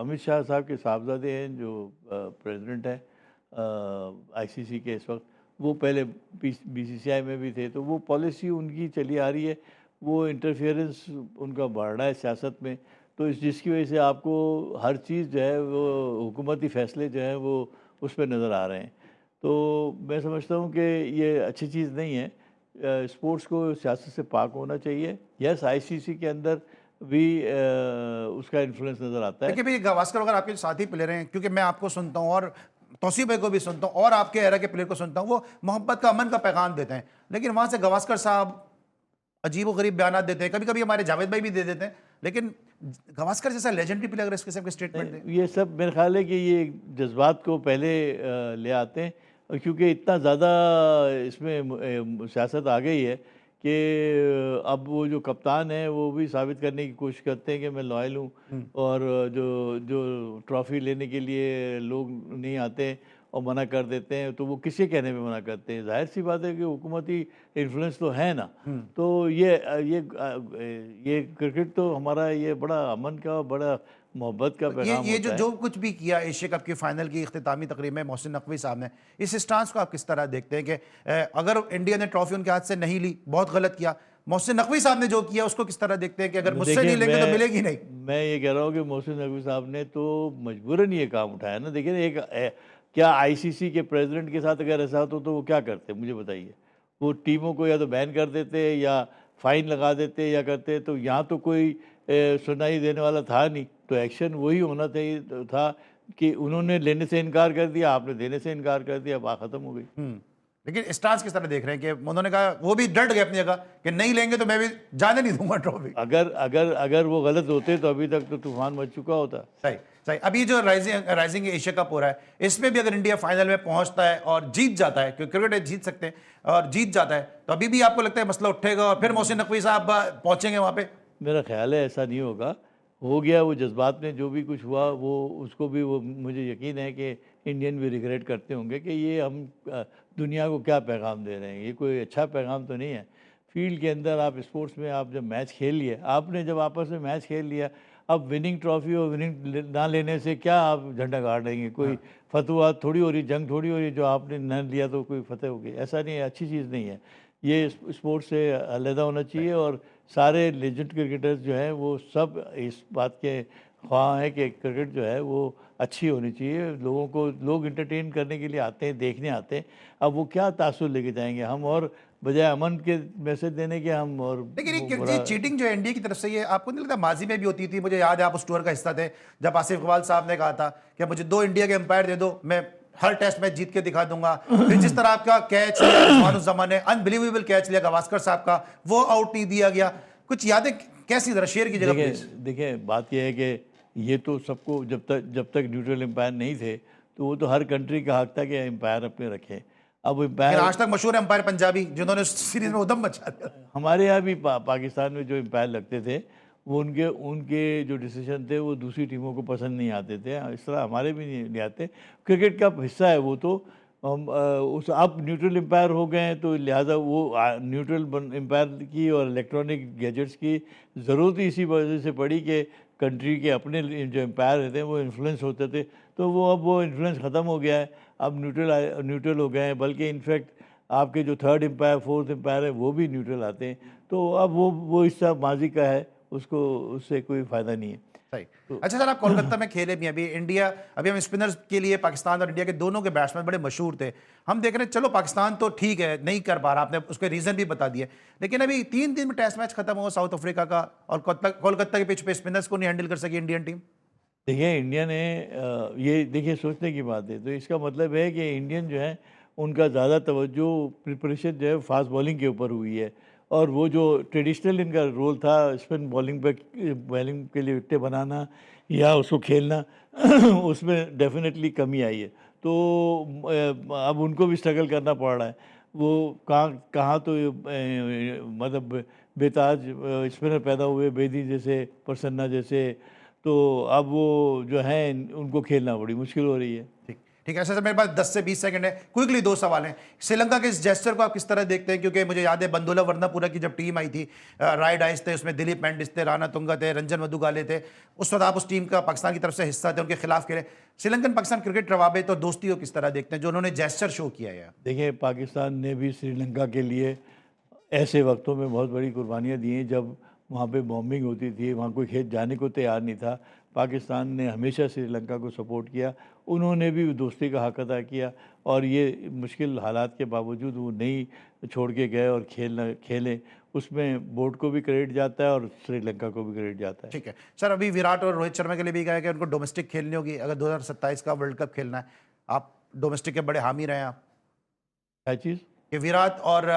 अमित शाह साहब के साहबजादे हैं जो प्रेसिडेंट हैं ICC के इस वक्त, वो पहले BCCI में भी थे, तो वो पॉलिसी उनकी चली आ रही है, वो इंटरफेरेंस उनका बढ़ रहा है सियासत में। तो जिसकी वजह से आपको हर चीज़ जो है वो हुकूमती फ़ैसले जो हैं वो उस पर नज़र आ रहे हैं। तो मैं समझता हूँ कि ये अच्छी चीज़ नहीं है। स्पोर्ट्स को सियासत से पाक होना चाहिए। यस, ICC के अंदर भी उसका इन्फ्लुएंस नज़र आता है। देखिए भाई, गावस्कर अगर आपके साथी प्लेयर हैं, क्योंकि मैं आपको सुनता हूँ और तौसीफ भाई को भी सुनता हूँ और आपके एरा के प्लेयर को सुनता हूँ, वो मोहब्बत का, अमन का पैगाम देते हैं, लेकिन वहाँ से गावस्कर साहब अजीब व गरीब बयान देते हैं, कभी कभी हमारे जावेद भाई भी दे देते हैं, लेकिन गावस्कर जैसा लेजेंडरी प्लेयर अगर इस किस्म के स्टेटमेंट दें। ये सब मेरे ख्याल है कि ये जज्बात को पहले ले आते हैं, और क्योंकि इतना ज़्यादा इसमें सियासत आ गई है कि अब वो जो कप्तान है वो भी साबित करने की कोशिश करते हैं कि मैं लॉयल हूँ, और जो जो ट्रॉफ़ी लेने के लिए लोग नहीं आते, और मना कर देते हैं, तो वो किसके कहने पे मना करते हैं? ज़ाहिर सी बात है कि हुकूमती इन्फ्लुएंस तो है ना। तो ये क्रिकेट तो हमारा ये बड़ा अमन का, बड़ा मोहब्बत का पैगाम ये होता है। जो कुछ भी किया एशिया कप की फाइनल की इख्तितामी तकरीब में मोहसिन नकवी साहब ने, इस स्टांस को आप किस तरह देखते हैं कि अगर इंडिया ने ट्रॉफी उनके हाथ से नहीं ली, बहुत गलत किया, मोहसिन नकवी साहब ने जो किया उसको किस तरह देखते हैं कि अगर मुझसे देखिए, नहीं लेंगे तो मिलेगी नहीं? मैं ये कह रहा हूँ कि मोहसिन नकवी साहब ने तो मजबूरन ये काम उठाया ना। देखिए क्या आईसीसी के प्रेसिडेंट के साथ अगर ऐसा हो तो वो क्या करते, मुझे बताइए? वो टीमों को या तो बैन कर देते या फाइन लगा देते या करते। तो यहाँ तो कोई सुनाई देने वाला था नहीं, तो एक्शन वही होना चाहिए था कि उन्होंने लेने से इनकार कर दिया, आपने देने से इनकार कर दिया, बात खत्म हो गई। लेकिन स्टांस किस तरह देख रहे हैं कि उन्होंने कहा, वो भी डट गए अपनी जगह कि नहीं लेंगे तो मैं भी जाने नहीं दूंगा ट्रॉफी? अगर अगर अगर वो गलत होते तो अभी तक तो तूफान मच चुका होता। सही सही। अभी जो राइजिंग एशिया कप हो रहा है, इसमें भी अगर इंडिया फाइनल में पहुंचता है और जीत जाता है, क्योंकि क्रिकेट जीत सकते हैं, और जीत जाता है, तो अभी भी आपको लगता है मसला उठेगा और फिर मोहसिन नकवी साहब पहुंचेंगे वहां पे? मेरा ख्याल है ऐसा नहीं होगा। हो गया वो जज्बात में जो भी कुछ हुआ, वो उसको भी, वो मुझे यकीन है कि इंडियन भी रिग्रेट करते होंगे कि ये हम दुनिया को क्या पैगाम दे रहे हैं। ये कोई अच्छा पैगाम तो नहीं है। फील्ड के अंदर आप स्पोर्ट्स में आप जब मैच खेल लिए, आपने जब आपस में मैच खेल लिया, अब विनिंग ट्रॉफी और विनिंग ना लेने से क्या आप झंडा गाड़ देंगे? कोई फतवा थोड़ी हो रही, जंग थोड़ी हो रही, जो आपने न लिया तो कोई फतेह हो गई। ऐसा नहीं है, अच्छी चीज़ नहीं है। ये स्पोर्ट्स से अलहदा होना चाहिए और सारे लेजेंड क्रिकेटर्स जो हैं वो सब इस बात के ख्वाह हैं कि क्रिकेट जो है वो अच्छी होनी चाहिए। लोगों को, लोग इंटरटेन करने के लिए आते हैं, देखने आते हैं। अब वो क्या तासुर लेके जाएंगे हम, और बजाय अमन के मैसेज देने के हम और लेकिन वो ये बड़ा चीटिंग जो है इंडिया की तरफ से, ये आपको नहीं लगता माजी में भी होती थी? मुझे याद है आप उस टूर का हिस्सा थे जब आसिफ इकबाल साहब ने कहा था कि मुझे 2 इंडिया के एम्पायर दे दो, मैं हर टेस्ट मैच जीत के दिखा दूंगा। फिर जिस तरह आपका कैच लिया रिजवानुज्जमान ने, अनबिलीवेबल कैच लिया गावस्कर साहब का, वो आउट नहीं दिया गया, कुछ यादें कैसी, जरा शेयर कीजिएगा प्लीज। देखिए बात यह है कि ये तो सबको, जब तक न्यूट्रल एम्पायर नहीं थे तो वो तो हर कंट्री का हक था कि एम्पायर अपने रखें। अब एम्पायर आज तक मशहूर एम्पायर पंजाबी, जिन्होंने उस सीरीज में उदम मचा दिया। हमारे यहाँ भी पाकिस्तान में जो एम्पायर लगते थे, वो उनके जो डिसीजन थे वो दूसरी टीमों को पसंद नहीं आते थे। इस तरह हमारे भी नहीं आते। क्रिकेट का हिस्सा है वो तो। उस अब न्यूट्रल एम्पायर हो गए हैं तो लिहाजा वो न्यूट्रल एम्पायर की और इलेक्ट्रॉनिक गैजेट्स की ज़रूरत ही इसी वजह से पड़ी कि कंट्री के अपने जो एम्पायर रहते हैं वो इन्फ्लुएंस होते थे, तो वो इन्फ्लुएंस ख़त्म हो गया है। अब न्यूट्रल हो गए हैं, बल्कि इनफैक्ट आपके जो थर्ड एम्पायर, फोर्थ एम्पायर है वो भी न्यूट्रल आते हैं। तो अब वो हिस्सा माजी का है, उससे कोई फ़ायदा नहीं है। सही। अच्छा सर, आप कोलकाता में खेले भी अभी इंडिया, अभी हम स्पिनर्स के लिए पाकिस्तान और इंडिया के दोनों के बैट्समैन बड़े मशहूर थे। हम देख रहे हैं, चलो पाकिस्तान तो ठीक है नहीं कर पा रहा, आपने उसके रीजन भी बता दिए, लेकिन अभी 3 दिन में टेस्ट मैच खत्म हुआ साउथ अफ्रीका का, और कोलकाता के पिच पे स्पिनर्स को नहीं हैंडल कर सकी इंडियन टीम। देखिए इंडिया ने ये देखिए सोचने की बात है, तो इसका मतलब है कि इंडियन जो है उनका ज़्यादा तवज्जो प्रिपरेशन जो है फास्ट बॉलिंग के ऊपर हुई है, और वो जो ट्रेडिशनल इनका रोल था स्पिन बॉलिंग के लिए विकेटें बनाना या उसको खेलना उसमें डेफिनेटली कमी आई है। तो अब उनको भी स्ट्रगल करना पड़ रहा है। वो कहाँ तो मतलब बेताज स्पिनर पैदा हुए, बेदी जैसे, प्रसन्ना जैसे, तो अब वो जो है उनको खेलना बड़ी मुश्किल हो रही है। ठीक ठीक है। ऐसा सर मेरे पास 10 से 20 सेकंड है, क्विकली 2 सवाल हैं। श्रीलंका के इस जेस्चर को आप किस तरह देखते हैं? क्योंकि मुझे याद है बंदोला वर्नापुरा की जब टीम आई थी, राइड आइस थे, उसमें दिलीप मेंडिस थे, राणा तुंगा थे, रंजन मधुगाले थे, उस वक्त आप उस टीम का पाकिस्तान की तरफ से हिस्सा थे, उनके खिलाफ खेले। श्रीलंकन पाकिस्तान क्रिकेट रवाबित और दोस्ती को किस तरह देखते हैं जो उन्होंने जेस्चर शो किया है? देखिए पाकिस्तान ने भी श्रीलंका के लिए ऐसे वक्तों में बहुत बड़ी कुर्बानियाँ दी हैं जब वहाँ पे बॉम्बिंग होती थी, वहाँ कोई खेत जाने को तैयार नहीं था। पाकिस्तान ने हमेशा श्रीलंका को सपोर्ट किया, उन्होंने भी दोस्ती का हक अदा किया, और ये मुश्किल हालात के बावजूद वो नहीं छोड़ के गए और खेले, उसमें बोर्ड को भी क्रेडिट जाता है और श्रीलंका को भी क्रेडिट जाता है। ठीक है सर, अभी विराट और रोहित शर्मा के लिए भी कहा है कि उनको डोमेस्टिक खेलनी होगी अगर 2027 का वर्ल्ड कप खेलना है। आप डोमेस्टिक के बड़े हामी रहे हैं आप? क्या चीज़? कि विराट और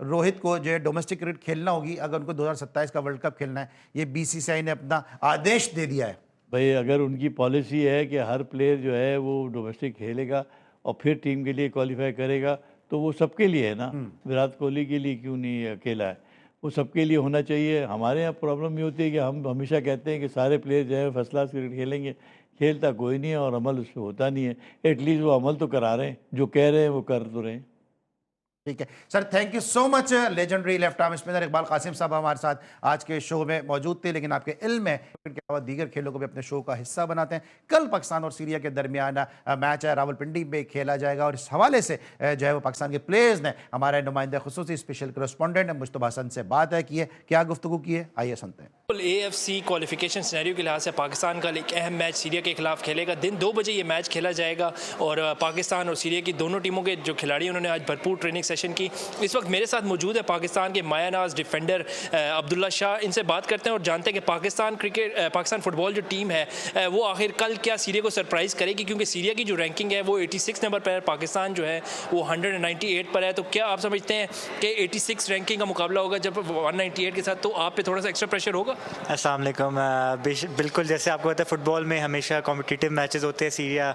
रोहित को जो है डोमेस्टिक क्रिकेट खेलना होगी अगर उनको 2027 का वर्ल्ड कप खेलना है, ये बीसीसीआई ने अपना आदेश दे दिया है। भाई अगर उनकी पॉलिसी है कि हर प्लेयर जो है वो डोमेस्टिक खेलेगा और फिर टीम के लिए क्वालिफाई करेगा, तो वो सबके लिए है ना। विराट कोहली के लिए क्यों नहीं अकेला है? वो सबके लिए होना चाहिए। हमारे यहाँ प्रॉब्लम ये होती है कि हम हमेशा कहते हैं कि सारे प्लेयर जो है फर्स्ट क्लास क्रिकेट खेलेंगे, खेलता कोई नहीं है और अमल उस पर होता नहीं है। एटलीस्ट वो अमल तो करा रहे हैं, जो कह रहे हैं वो कर तो रहे हैं। ठीक है sir, thank you so much. Legendary left arm spinner Iqbal Qasim साहब हमारे साथ आज के शो में मौजूद थे, लेकिन आपके इल्म में क्रिकेट के अलावा दीगर खेलों को भी अपने शो का हिस्सा बनाते हैं। कल पाकिस्तान और सीरिया के दरमियान मैच है, रावलपिंडी में खेला जाएगा और इस हवाले से जो है वो पाकिस्तान के प्लेयर्स ने हमारे नुमाइंदे खुसूसी स्पेशल करस्पॉन्डेंट मुश्तबा हसन से बात है की है, क्या गुफ्तगू की है, आइए सुनते हैं। AFC क्वालिफिकेशन सिनेरियो के लिहाज से पाकिस्तान का एक अहम मैच सीरिया के खिलाफ खेलेगा। दिन 2 बजे ये मैच खेला जाएगा और पाकिस्तान और सीरिया की दोनों टीमों के जो खिलाड़ी उन्होंने आज भरपूर ट्रेनिंग सेशन की। इस वक्त मेरे साथ मौजूद है पाकिस्तान के मायानाज डिफेंडर अब्दुल्ला शाह। इनसे बात करते हैं और जानते हैं कि पाकिस्तान फुटबॉल जो टीम है वो आखिर कल क्या सीरिया को सरप्राइज़ करेगी, क्योंकि सीरिया की जो रैंकिंग है वो 86 नंबर पर है, पाकिस्तान जो है वो 198 पर है। तो क्या आप समझते हैं कि 86 रैंकिंग का मुकाबला होगा जब 198 के साथ, तो आप पे थोड़ा सा एक्स्ट्रा प्रेशर होगा? अस्सलाम वालेकुम। बिल्कुल, जैसे आपको पता है फुटबॉल में हमेशा कॉम्पिटिटिव मैचेस होते हैं। सीरिया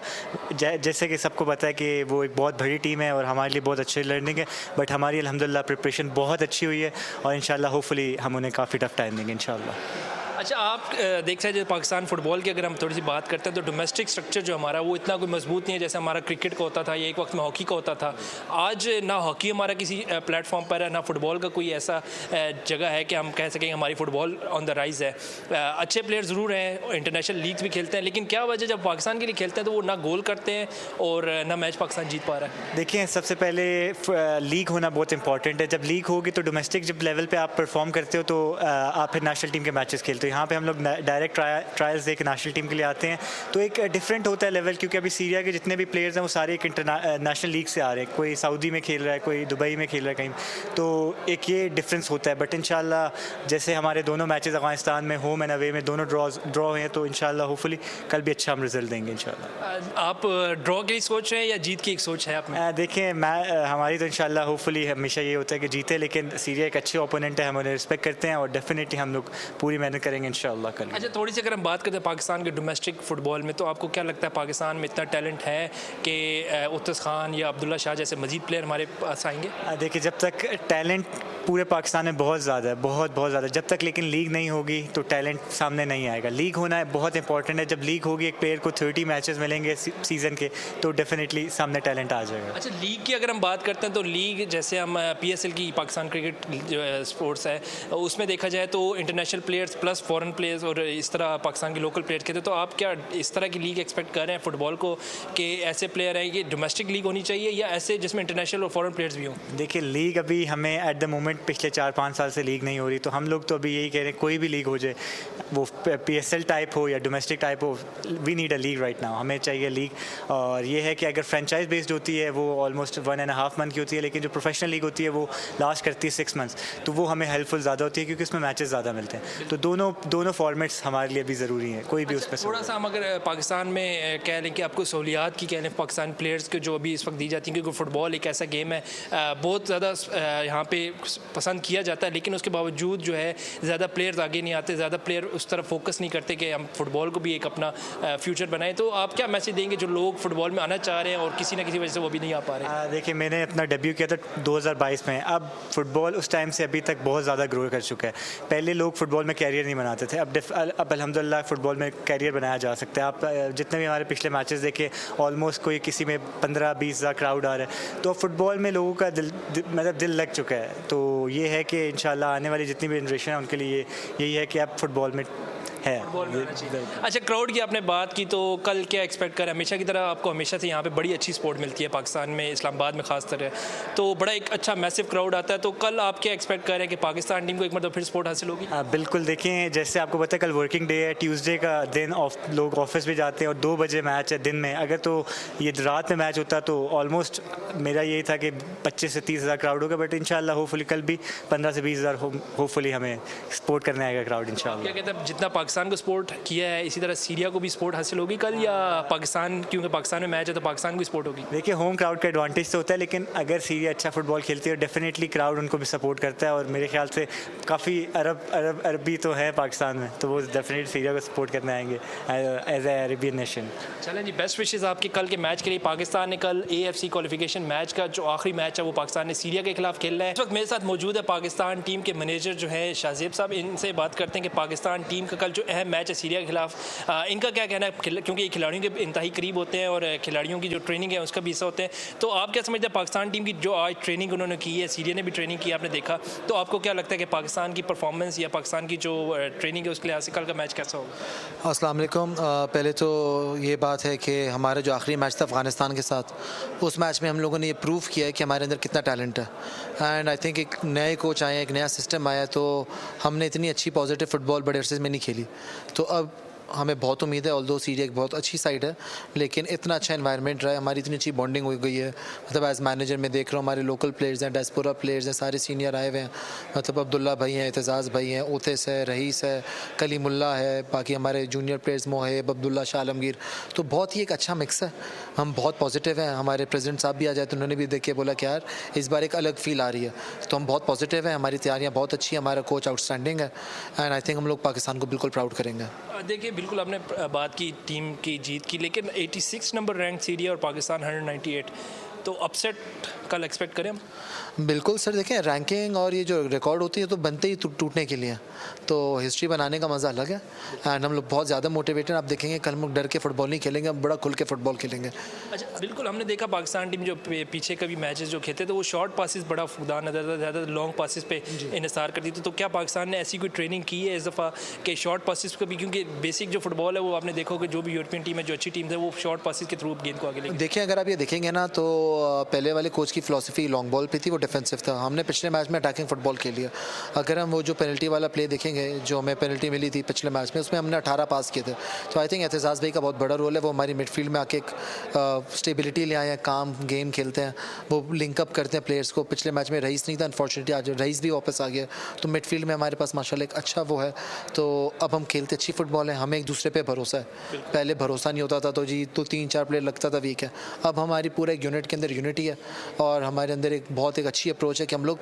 जैसे कि सबको पता है कि वो एक बहुत बड़ी टीम है और हमारे लिए बहुत अच्छी लर्निंग है, बट हमारी अल्हम्दुलिल्लाह प्रिपरेशन बहुत अच्छी हुई है और इंशाल्लाह होपफुली हम उन्हें काफ़ी टफ टाइम देंगे इंशाल्लाह। अच्छा, आप देख सकते हैं पाकिस्तान फुटबॉल की अगर हम थोड़ी सी बात करते हैं तो डोमेस्टिक स्ट्रक्चर जो हमारा वो इतना कोई मजबूत नहीं है जैसे हमारा क्रिकेट का होता था या एक वक्त में हॉकी का होता था। आज ना हॉकी हमारा किसी प्लेटफॉर्म पर है, ना फुटबॉल का कोई ऐसा जगह है कि हम कह सकें हमारी फुटबॉल ऑन द राइज है। अच्छे प्लेयर ज़रूर हैं, इंटरनेशनल लीग भी खेलते हैं, लेकिन क्या वजह जब पाकिस्तान के लिए खेलते हैं तो वो ना गोल करते हैं और ना मैच पाकिस्तान जीत पा रहा है? देखिए, सबसे पहले लीग होना बहुत इंपॉर्टेंट है। जब लीग होगी तो डोमेस्टिक जब लेवल पे आप परफॉर्म करते हो तो आप फिर नेशनल टीम के मैचेस खेलते हो। यहाँ पे हम लोग डायरेक्ट ट्रायल्स दे के नेशनल टीम के लिए आते हैं, तो एक डिफरेंट होता है लेवल, क्योंकि अभी सीरिया के जितने भी प्लेयर्स हैं वो सारे एक नेशनल लीग से आ रहे हैं। कोई सऊदी में खेल रहा है, कोई दुबई में खेल रहा है कहीं, तो एक ये डिफरेंस होता है। बट इंशाल्लाह जैसे हमारे दोनों मैचेस अफगानिस्तान में होम एंड अवे में दोनों ड्रॉ हैं, तो इंशाल्लाह होपफुली कल भी अच्छा हम रिजल्ट देंगे इंशाल्लाह। आप ड्रॉ की सोच रहे हैं या जीत की एक सोच है आप में? देखिए, हमारी तो इंशाल्लाह होपफुली हमेशा ये होता है कि जीते, लेकिन सीरिया एक अच्छे ओपोनेंट है, हम उन्हें रिस्पेक्ट करते हैं और डेफिनेटली हम लोग पूरी मेहनत करेंगे इंशाल्लाह कल। अच्छा, थोड़ी सी अगर हम बात करते हैं पाकिस्तान के डोमेस्टिक फुटबॉल में, तो आपको क्या लगता है पाकिस्तान में इतना टैलेंट है कि उत्तस खान या अब्दुल्ला शाह जैसे मजीद प्लेयर हमारे पास आएंगे? देखिए, जब तक टैलेंट पूरे पाकिस्तान में बहुत ज़्यादा है, बहुत ज़्यादा, जब तक लेकिन लीग नहीं होगी तो टैलेंट सामने नहीं आएगा। लीग होना है बहुत इंपॉर्टेंट है। जब लीग होगी, एक प्लेयर को 30 मैचेस मिलेंगे सीज़न के, तो डेफिनेटली सामने टैलेंट आ जाएगा। अच्छा, लीग की अगर हम बात करते हैं तो लीग जैसे हम PSL की पाकिस्तान क्रिकेट जो स्पोर्ट्स है उसमें देखा जाए तो international players plus foreign players और इस तरह पाकिस्तान के लोकल प्लेयर्स कहते हैं। तो आप क्या इस तरह की लीग एक्सपेक्ट कर रहे हैं फुटबॉल को कि ऐसे प्लेयर हैं कि डोमेस्टिक लीग होनी चाहिए या ऐसे जिसमें इंटरनेशनल और फॉरेन प्लेयर्स भी हों? देखिए, लीग अभी हमें एट द मोमेंट पिछले 4-5 साल से लीग नहीं हो रही, तो हम लोग तो अभी यही कह रहे हैं कोई भी लीग हो जाए, वो PSL टाइप हो या डोमेस्टिक टाइप हो, we need a league right now, हमें चाहिए लीग। और ये है कि अगर फ्रेंचाइज बेस्ड होती है वो ऑलमोस्ट 1.5 मंथ की होती है, लेकिन जो प्रोफेशनल लीग होती है वो लास्ट करती है 6 मंथ्स, तो वो हमें हेल्पफुल ज़्यादा होती है क्योंकि उसमें मैचेस ज़्यादा मिलते हैं। तो दोनों फॉर्मेट्स हमारे लिए भी ज़रूरी हैं, कोई भी उसमें। थोड़ा सा हम अगर पाकिस्तान में कह लें कि आपको सहूलियात की कह लें पाकिस्तान प्लेयर्स को जो अभी इस वक्त दी जाती हैं, क्योंकि फुटबॉल एक ऐसा गेम है बहुत ज़्यादा यहाँ पे पसंद किया जाता है, लेकिन उसके बावजूद जो है ज़्यादा प्लेयर्स आगे नहीं आते, ज़्यादा प्लेयर उस तरफ फोकस नहीं करते कि हम फुटबॉल को भी एक अपना फ्यूचर बनाएं। तो आप क्या मैसेज देंगे जो लोग फुटबॉल में आना चाह रहे हैं और किसी ना किसी वजह से वो भी नहीं आ पा रहे? देखिए, मैंने अपना डेब्यू किया था 2022 में। अब फुटबॉल उस टाइम से अभी तक बहुत ज़्यादा ग्रो कर चुका है। पहले लोग फुटबॉल में कैरियर नहीं बनाते थे, अब अल्हम्दुलिल्लाह फुटबॉल में कैरियर बनाया जा सकता है। आप जितने भी हमारे पिछले मैचेस देखे, ऑलमोस्ट कोई किसी में 15-20 हज़ार क्राउड आ रहा है, तो फुटबॉल में लोगों का दिल लग चुका है। तो ये है कि इंशाल्लाह आने वाली जितनी भी जनरेशन है उनके लिए यही है कि अब फुटबॉल में है। अच्छा, क्राउड की आपने बात की, तो कल क्या एक्सपेक्ट करें? हमेशा की तरह आपको हमेशा से यहाँ पे बड़ी अच्छी सपोर्ट मिलती है पाकिस्तान में, इस्लामाबाद में खास तरह, तो बड़ा एक अच्छा मैसिव क्राउड आता है, तो कल आप क्या एक्सपेक्ट कर रहे हैं कि पाकिस्तान टीम को एक मतलब फिर सपोर्ट हासिल होगी? बिल्कुल। देखें, जैसे आपको पता है कल वर्किंग डे है, ट्यूसडे का दिन लोग ऑफिस भी जाते हैं और 2 बजे मैच है दिन में। अगर तो ये रात में मैच होता तो ऑलमोस्ट मेरा यही था कि 25 से 30 हज़ार क्राउड होगा, बट इंशाल्लाह होपफुली कल भी 15 से 20 हज़ार होपफुली हमें सपोर्ट करने आएगा क्राउड इंशाल्लाह। क्या कहते हैं, जितना पाकिस्तान को सपोर्ट किया है इसी तरह सीरिया को भी सपोर्ट हासिल होगी कल, या पाकिस्तान, क्योंकि पाकिस्तान में मैच है तो पाकिस्तान को भी सपोर्ट होगी? देखिए, होम क्राउड का एडवांटेज तो होता है, लेकिन अगर सीरिया अच्छा फुटबॉल खेलती है डेफिनेटली क्राउड उनको भी सपोर्ट करता है, और मेरे ख्याल से काफ़ी अरबी तो है पाकिस्तान में, तो वो डेफिनेटली सीरिया को सपोर्ट करने आएंगे एज ए अरेबियन नेशन। चलें जी, बेस्ट विशेस आपके कल के मैच के लिए। पाकिस्तान ने कल AFC क्वालिफिकेशन मैच का जो आखिरी मैच है वो पाकिस्तान ने सीरिया के खिलाफ खेलना है। इस वक्त मेरे साथ मौजूद है पाकिस्तान टीम के मैनेजर जो है शाहजेब साहब, इनसे बात करते हैं कि पाकिस्तान टीम का कल जो अहम मैच है सीरिया के खिलाफ, इनका क्या कहना है, क्योंकि ये खिलाड़ियों के इंतहाई करीब होते हैं और खिलाड़ियों की जो ट्रेनिंग है उसका भी हिस्सा होते हैं, तो आप क्या समझते हैं पाकिस्तान टीम की जो आज ट्रेनिंग उन्होंने की है, सीरिया ने भी ट्रेनिंग की आपने देखा, तो आपको क्या लगता है कि पाकिस्तान की परफॉर्मेंस या पाकिस्तान की जो ट्रेनिंग है उसके लिहाज से कल का मैच कैसा होगा? अस्सलाम वालेकुम। पहले तो ये बात है कि हमारा जो आखिरी मैच था अफ़गानिस्तान के साथ, उस मैच में हम लोगों ने ये प्रूव किया है कि हमारे अंदर कितना टैलेंट है। एंड आई थिंक एक नए कोच आए, एक नया सिस्टम आया, तो हमने इतनी अच्छी पॉजिटिव फुटबॉल बड़े अरसे में नहीं खेली। तो अब हमें बहुत उम्मीद है, ऑल्दो सीरिया एक बहुत अच्छी साइड है, लेकिन इतना अच्छा एनवायरनमेंट रहा है, हमारी इतनी अच्छी बॉन्डिंग हो गई है। मतलब एज मैनेजर मैं देख रहा हूँ हमारे लोकल प्लेयर्स हैं, डायस्पोरा प्लेयर्स हैं, सारे सीनियर आए हुए हैं। मतलब अब्दुल्ला भाई हैं, एतजाज़ भाई हैं, ओतिस है, रईस है, कलीमुल्ला है, बाकी हमारे जूनियर प्लेयर्स मोहेब, अब्दुल्ला, शाह आलमगीर। तो बहुत ही एक अच्छा मिक्स है, हम बहुत पॉजिटिव हैं। हमारे प्रेसिडेंट साहब भी आ जाए तो उन्होंने भी देख के बोला कि यार इस बार एक अलग फील आ रही है, तो हम बहुत पॉजिटिव हैं, हमारी तैयारियाँ बहुत अच्छी हैं, हमारा कोच आउटस्टैंडिंग है एंड आई थिंक हम लोग पाकिस्तान को बिल्कुल प्राउड करेंगे। देखिए बिल्कुल आपने बात की टीम की जीत की, लेकिन 86 नंबर रैंक सीरिया और पाकिस्तान 198, तो अपसेट कल एक्सपेक्ट करें हम? बिल्कुल सर, देखें रैंकिंग और ये जो रिकॉर्ड होती है तो बनते ही टूटने के लिए, तो हिस्ट्री बनाने का मज़ा अलग है एंड हम लोग बहुत ज़्यादा मोटिवेटेड। आप देखेंगे कल हम लोग डर के फुटबॉल नहीं खेलेंगे, हम बड़ा खुल के फुटबॉल खेलेंगे। अच्छा बिल्कुल, हमने देखा पाकिस्तान टीम जो पीछे कभी मैचेस जो खेलते थे वो शॉर्ट पासिस बड़ा फुकदार नजर था, ज़्यादा लॉन्ग पासिस पे इन्हिसार करती थी। तो क्या पाकिस्तान ने ऐसी कोई ट्रेनिंग की है इस दफ़ा कि शॉर्ट पासिस को भी, क्योंकि बेसिक जो फुटबॉल है वो आपने देखो कि जो भी यूरोपियन टीम है, जो अच्छी टीम है, वो शॉर्ट पासिस के थ्रू गेंद को आगे लेके। देखिए अगर आप ये देखेंगे ना तो पहले वाले कोच की फिलॉसफी लॉन्ग बॉल पे थी, वो डिफेंसिव था। हमने पिछले मैच में अटैकिंग फुटबॉल खेल लिया। अगर हम वो जो पेनल्टी वाला प्ले देखेंगे जो हमें पेनल्टी मिली थी पिछले मैच में, उसमें हमने 18 पास किए थे। तो आई थिंक एतजाज़ भाई का बहुत बड़ा रोल है, वो हमारी मिडफील्ड में आके एक स्टेबिलिटी ले आए हैं, काम गेम खेलते हैं, वो लिंकअप करते हैं प्लेयर्स को। पिछले मैच में रईस नहीं था, अनफॉर्चुनेटली आज रईस भी वापस आ गया, तो मिडफील्ड में हमारे पास माशाल्लाह एक अच्छा वो है। तो अब हम खेलते अच्छी फुटबॉल है, हमें एक दूसरे पे भरोसा है। पहले भरोसा नहीं होता था तो जी तो 3-4 प्लेयर लगता था वीक है, अब हमारी पूरे एक यूनिट के अंदर यूनिटी है और हमारे अंदर एक बहुत एक अच्छी अप्रोच है कि हम लोग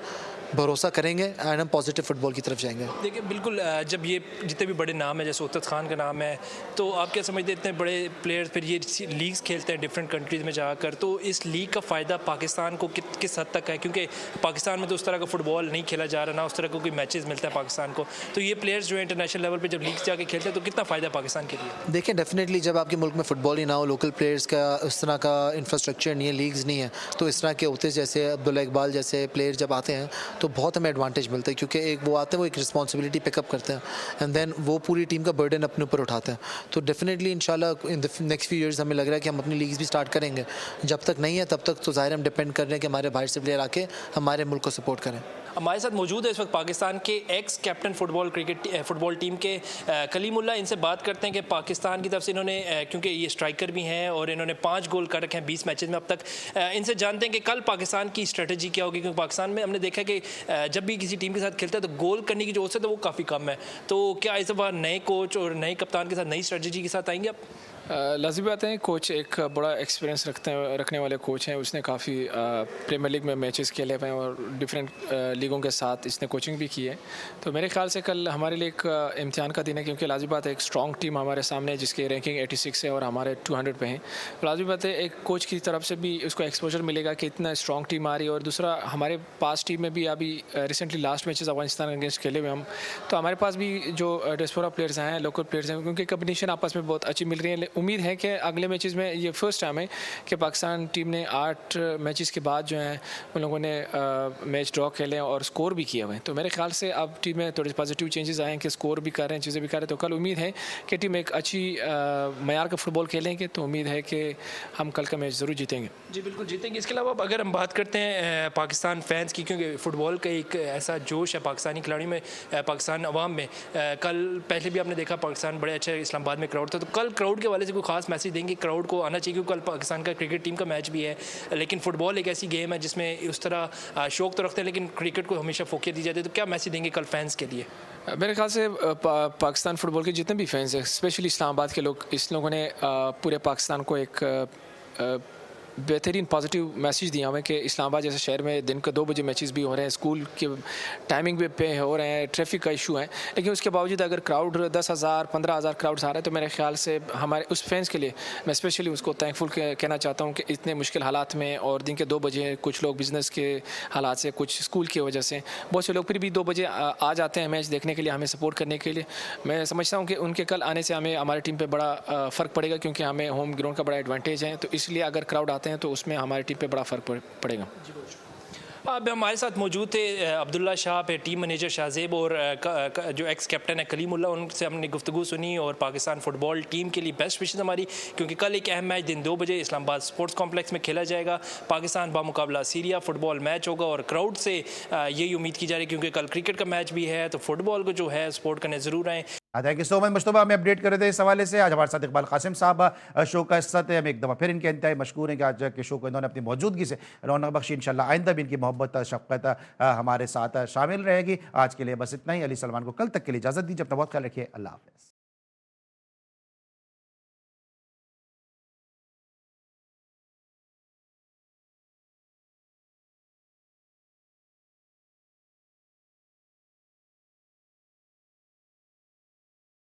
भरोसा करेंगे एंड हम पॉजिटिव फुटबॉल की तरफ जाएंगे। देखिए बिल्कुल, जब ये जितने भी बड़े नाम हैं जैसे उस्ताद खान का नाम है, तो आप क्या समझते हैं इतने बड़े प्लेयर्स फिर ये लीग्स खेलते हैं डिफरेंट कंट्रीज़ में जाकर, तो इस लीग का फ़ायदा पाकिस्तान को किस हद तक है? क्योंकि पाकिस्तान में तो उस तरह का फुटबॉल नहीं खेला जा रहा, ना उस तरह का कोई मैचेस मिलता है पाकिस्तान को, तो ये प्लेयर्स जो है इंटरनेशनल लेवल पर जब लीग्स जाके खेलते हैं तो कितना फ़ायदा पाकिस्तान के लिए? देखिए डेफिनेटली जब आपके मुल्क में फुटबॉल ही ना हो, लोकल प्लेयर्स का उस तरह का इंफ्रास्ट्रक्चर नहीं है, लीग्स नहीं है, तो इस तरह के होते जैसे अब्दुल्ला इकबाल जैसे प्लेयर जब आते हैं तो बहुत हमें एडवांटेज मिलता है, क्योंकि एक वो आते हैं, वो एक रिस्पॉन्सिबिलिटी पिकअप करते हैं एंड देन वो पूरी टीम का बर्डन अपने ऊपर उठाते हैं। तो डेफिनेटली इंशाल्लाह in the next few years हमें लग रहा है कि हम अपनी लीग्स भी स्टार्ट करेंगे। जब तक नहीं है तब तक तो ज़ाहिर हम डिपेंड कर रहे हैं कि हमारे बाहर से प्लेयर आके हमारे मुल्क को सपोर्ट करें। हमारे साथ मौजूद है इस वक्त पाकिस्तान के एक्स कैप्टन फुटबॉल टीम के कलीमुल्ला। इनसे बात करते हैं कि पाकिस्तान की तरफ से इन्होंने, क्योंकि ये स्ट्राइकर भी हैं और इन्होंने 5 गोल कर रखे हैं 20 मैचेस में अब तक, इनसे जानते हैं कि कल पाकिस्तान की स्ट्रेटजी क्या होगी, क्योंकि पाकिस्तान में हमने देखा कि जब भी किसी टीम के साथ खेलता है तो गोल करने की जो औसत है वो काफ़ी कम है। तो क्या इस बार नए कोच और नए कप्तान के साथ नई स्ट्रेटजी के साथ आएंगे आप? लाज़मी बात है, कोच एक बड़ा एक्सपीरियंस रखने वाले कोच हैं। उसने काफ़ी प्रीमियर लीग में मैचेस खेले हुए हैं और डिफरेंट लीगों के साथ इसने कोचिंग भी की है। तो मेरे ख्याल से कल हमारे लिए एक इम्तिहान का दिन है, क्योंकि लाज़मी बात है एक स्ट्रॉन्ग टीम हमारे सामने है जिसकी रैंकिंग 86 है और हमारे 200 पे हैं। तो लाज़मी बात है एक कोच की तरफ से भी उसको एक्सपोजर मिलेगा कि इतना स्ट्रॉन्ग टीम आ रही है। और दूसरा, हमारे पास टीम में भी अभी recently last matches Afghanistan against खेले हुए हम, तो हमारे पास भी जो डिस्पोरा प्लेयर्स हैं, लोकल प्लेयर्स हैं, क्योंकि कम्बिनेशन आपस में बहुत अच्छी मिल रही है। उम्मीद है कि अगले मैचेस में, ये फर्स्ट टाइम है कि पाकिस्तान टीम ने 8 मैचेस के बाद जो है उन लोगों ने मैच ड्रॉ खेले और स्कोर भी किया हुआ है। तो मेरे ख्याल से अब टीम में थोड़े पॉजिटिव चेंजेस आए हैं कि स्कोर भी कर रहे हैं, चीज़ें भी कर रहे हैं। तो कल उम्मीद है कि टीम एक अच्छी मयार का फुटबॉल खेलेंगे, तो उम्मीद है कि हम कल का मैच ज़रूर जीतेंगे। जी बिल्कुल जीतेंगे। इसके अलावा अगर हम बात करते हैं पाकिस्तान फैंस की, क्योंकि फ़ुटबॉल का एक ऐसा जोश है पाकिस्तानी खिलाड़ियों में, पाकिस्तान अवाम में, कल पहले भी आपने देखा पाकिस्तान बड़े अच्छे इस्लामाबाद में क्राउड था, तो कल क्राउड के वाले से कोई खास मैसेज देंगे? क्राउड को आना चाहिए क्योंकि कल पाकिस्तान का क्रिकेट टीम का मैच भी है, लेकिन फ़ुटबॉल एक ऐसी गेम है जिसमें उस तरह शौक तो रखते हैं लेकिन क्रिकेट को हमेशा फोकियत दी जाती है, तो क्या मैसेज देंगे कल फैंस के लिए? मेरे ख्याल से पाकिस्तान फ़ुटबॉल के जितने भी फैंस हैं, स्पेशली इस्लामाबाद के लोग, इस लोगों ने पूरे पाकिस्तान को एक बेहतरीन पॉजिटिव मैसेज दिया हुआ है कि इस्लामाबाद जैसे शहर में दिन के 2 बजे मैचेस भी हो रहे हैं, स्कूल के टाइमिंग पे हो रहे हैं, ट्रैफिक का इशू है, लेकिन उसके बावजूद अगर क्राउड 10,000 15,000 क्राउड्स आ रहे हैं तो मेरे ख्याल से हमारे उस फैंस के लिए मैं स्पेशली उसको थैंकफुल कहना चाहता हूँ कि इतने मुश्किल हालात में और दिन के 2 बजे कुछ लोग बिज़नेस के हालात से, कुछ स्कूल की वजह से, बहुत से लोग फिर भी 2 बजे आ जाते हैं मैच देखने के लिए, हमें सपोर्ट करने के लिए। मैं समझता हूँ कि उनके कल आने से हमें हमारी टीम पे बड़ा फ़र्क पड़ेगा, क्योंकि हमें होम ग्राउंड का बड़ा एडवांटेज है, तो इसलिए अगर क्राउड आते हैं तो उसमें हमारी टीम पे बड़ा फ़र्क पड़ेगा। अब हमारे साथ मौजूद थे अब्दुल्ला शाह पे टीम मैनेजर शाहजेब और जो एक्स कैप्टन है कलीमुल्लाह, उनसे हमने गुफ्तगू सुनी और पाकिस्तान फुटबॉल टीम के लिए बेस्ट विशेज़ हमारी, क्योंकि कल एक अहम मैच दिन 2 बजे इस्लामाबाद स्पोर्ट्स कॉम्प्लेक्स में खेला जाएगा। पाकिस्तान बामुकाबला सीरिया फुटबॉल मैच होगा और क्राउड से यही उम्मीद की जा रही है, क्योंकि कल क्रिकेट का मैच भी है, तो फुटबॉल को जो है सपोर्ट करने ज़रूर आएँ। Thank you so much Mushtaba, हमें अपडेट कर रहे थे इस हवाले से। आज हमारे साथ इकबाल कासिम साहब शो का हिस्सा थे। हम एक दफ़ा फिर इनके इंतहाई मशकूर हैं कि आज के शो को इन्होंने अपनी मौजूदगी से रौनक बख्शी। इंशाल्लाह आइंदा भी इनकी मोहब्बत शफ़क़त हमारे साथ शामिल रहेगी। आज के लिए बस इतना ही। अली सलमान को कल तक के लिए इजाज़त दीजिए। अपना बहुत ख्याल रखिए। अल्लाह हाफ़िज़।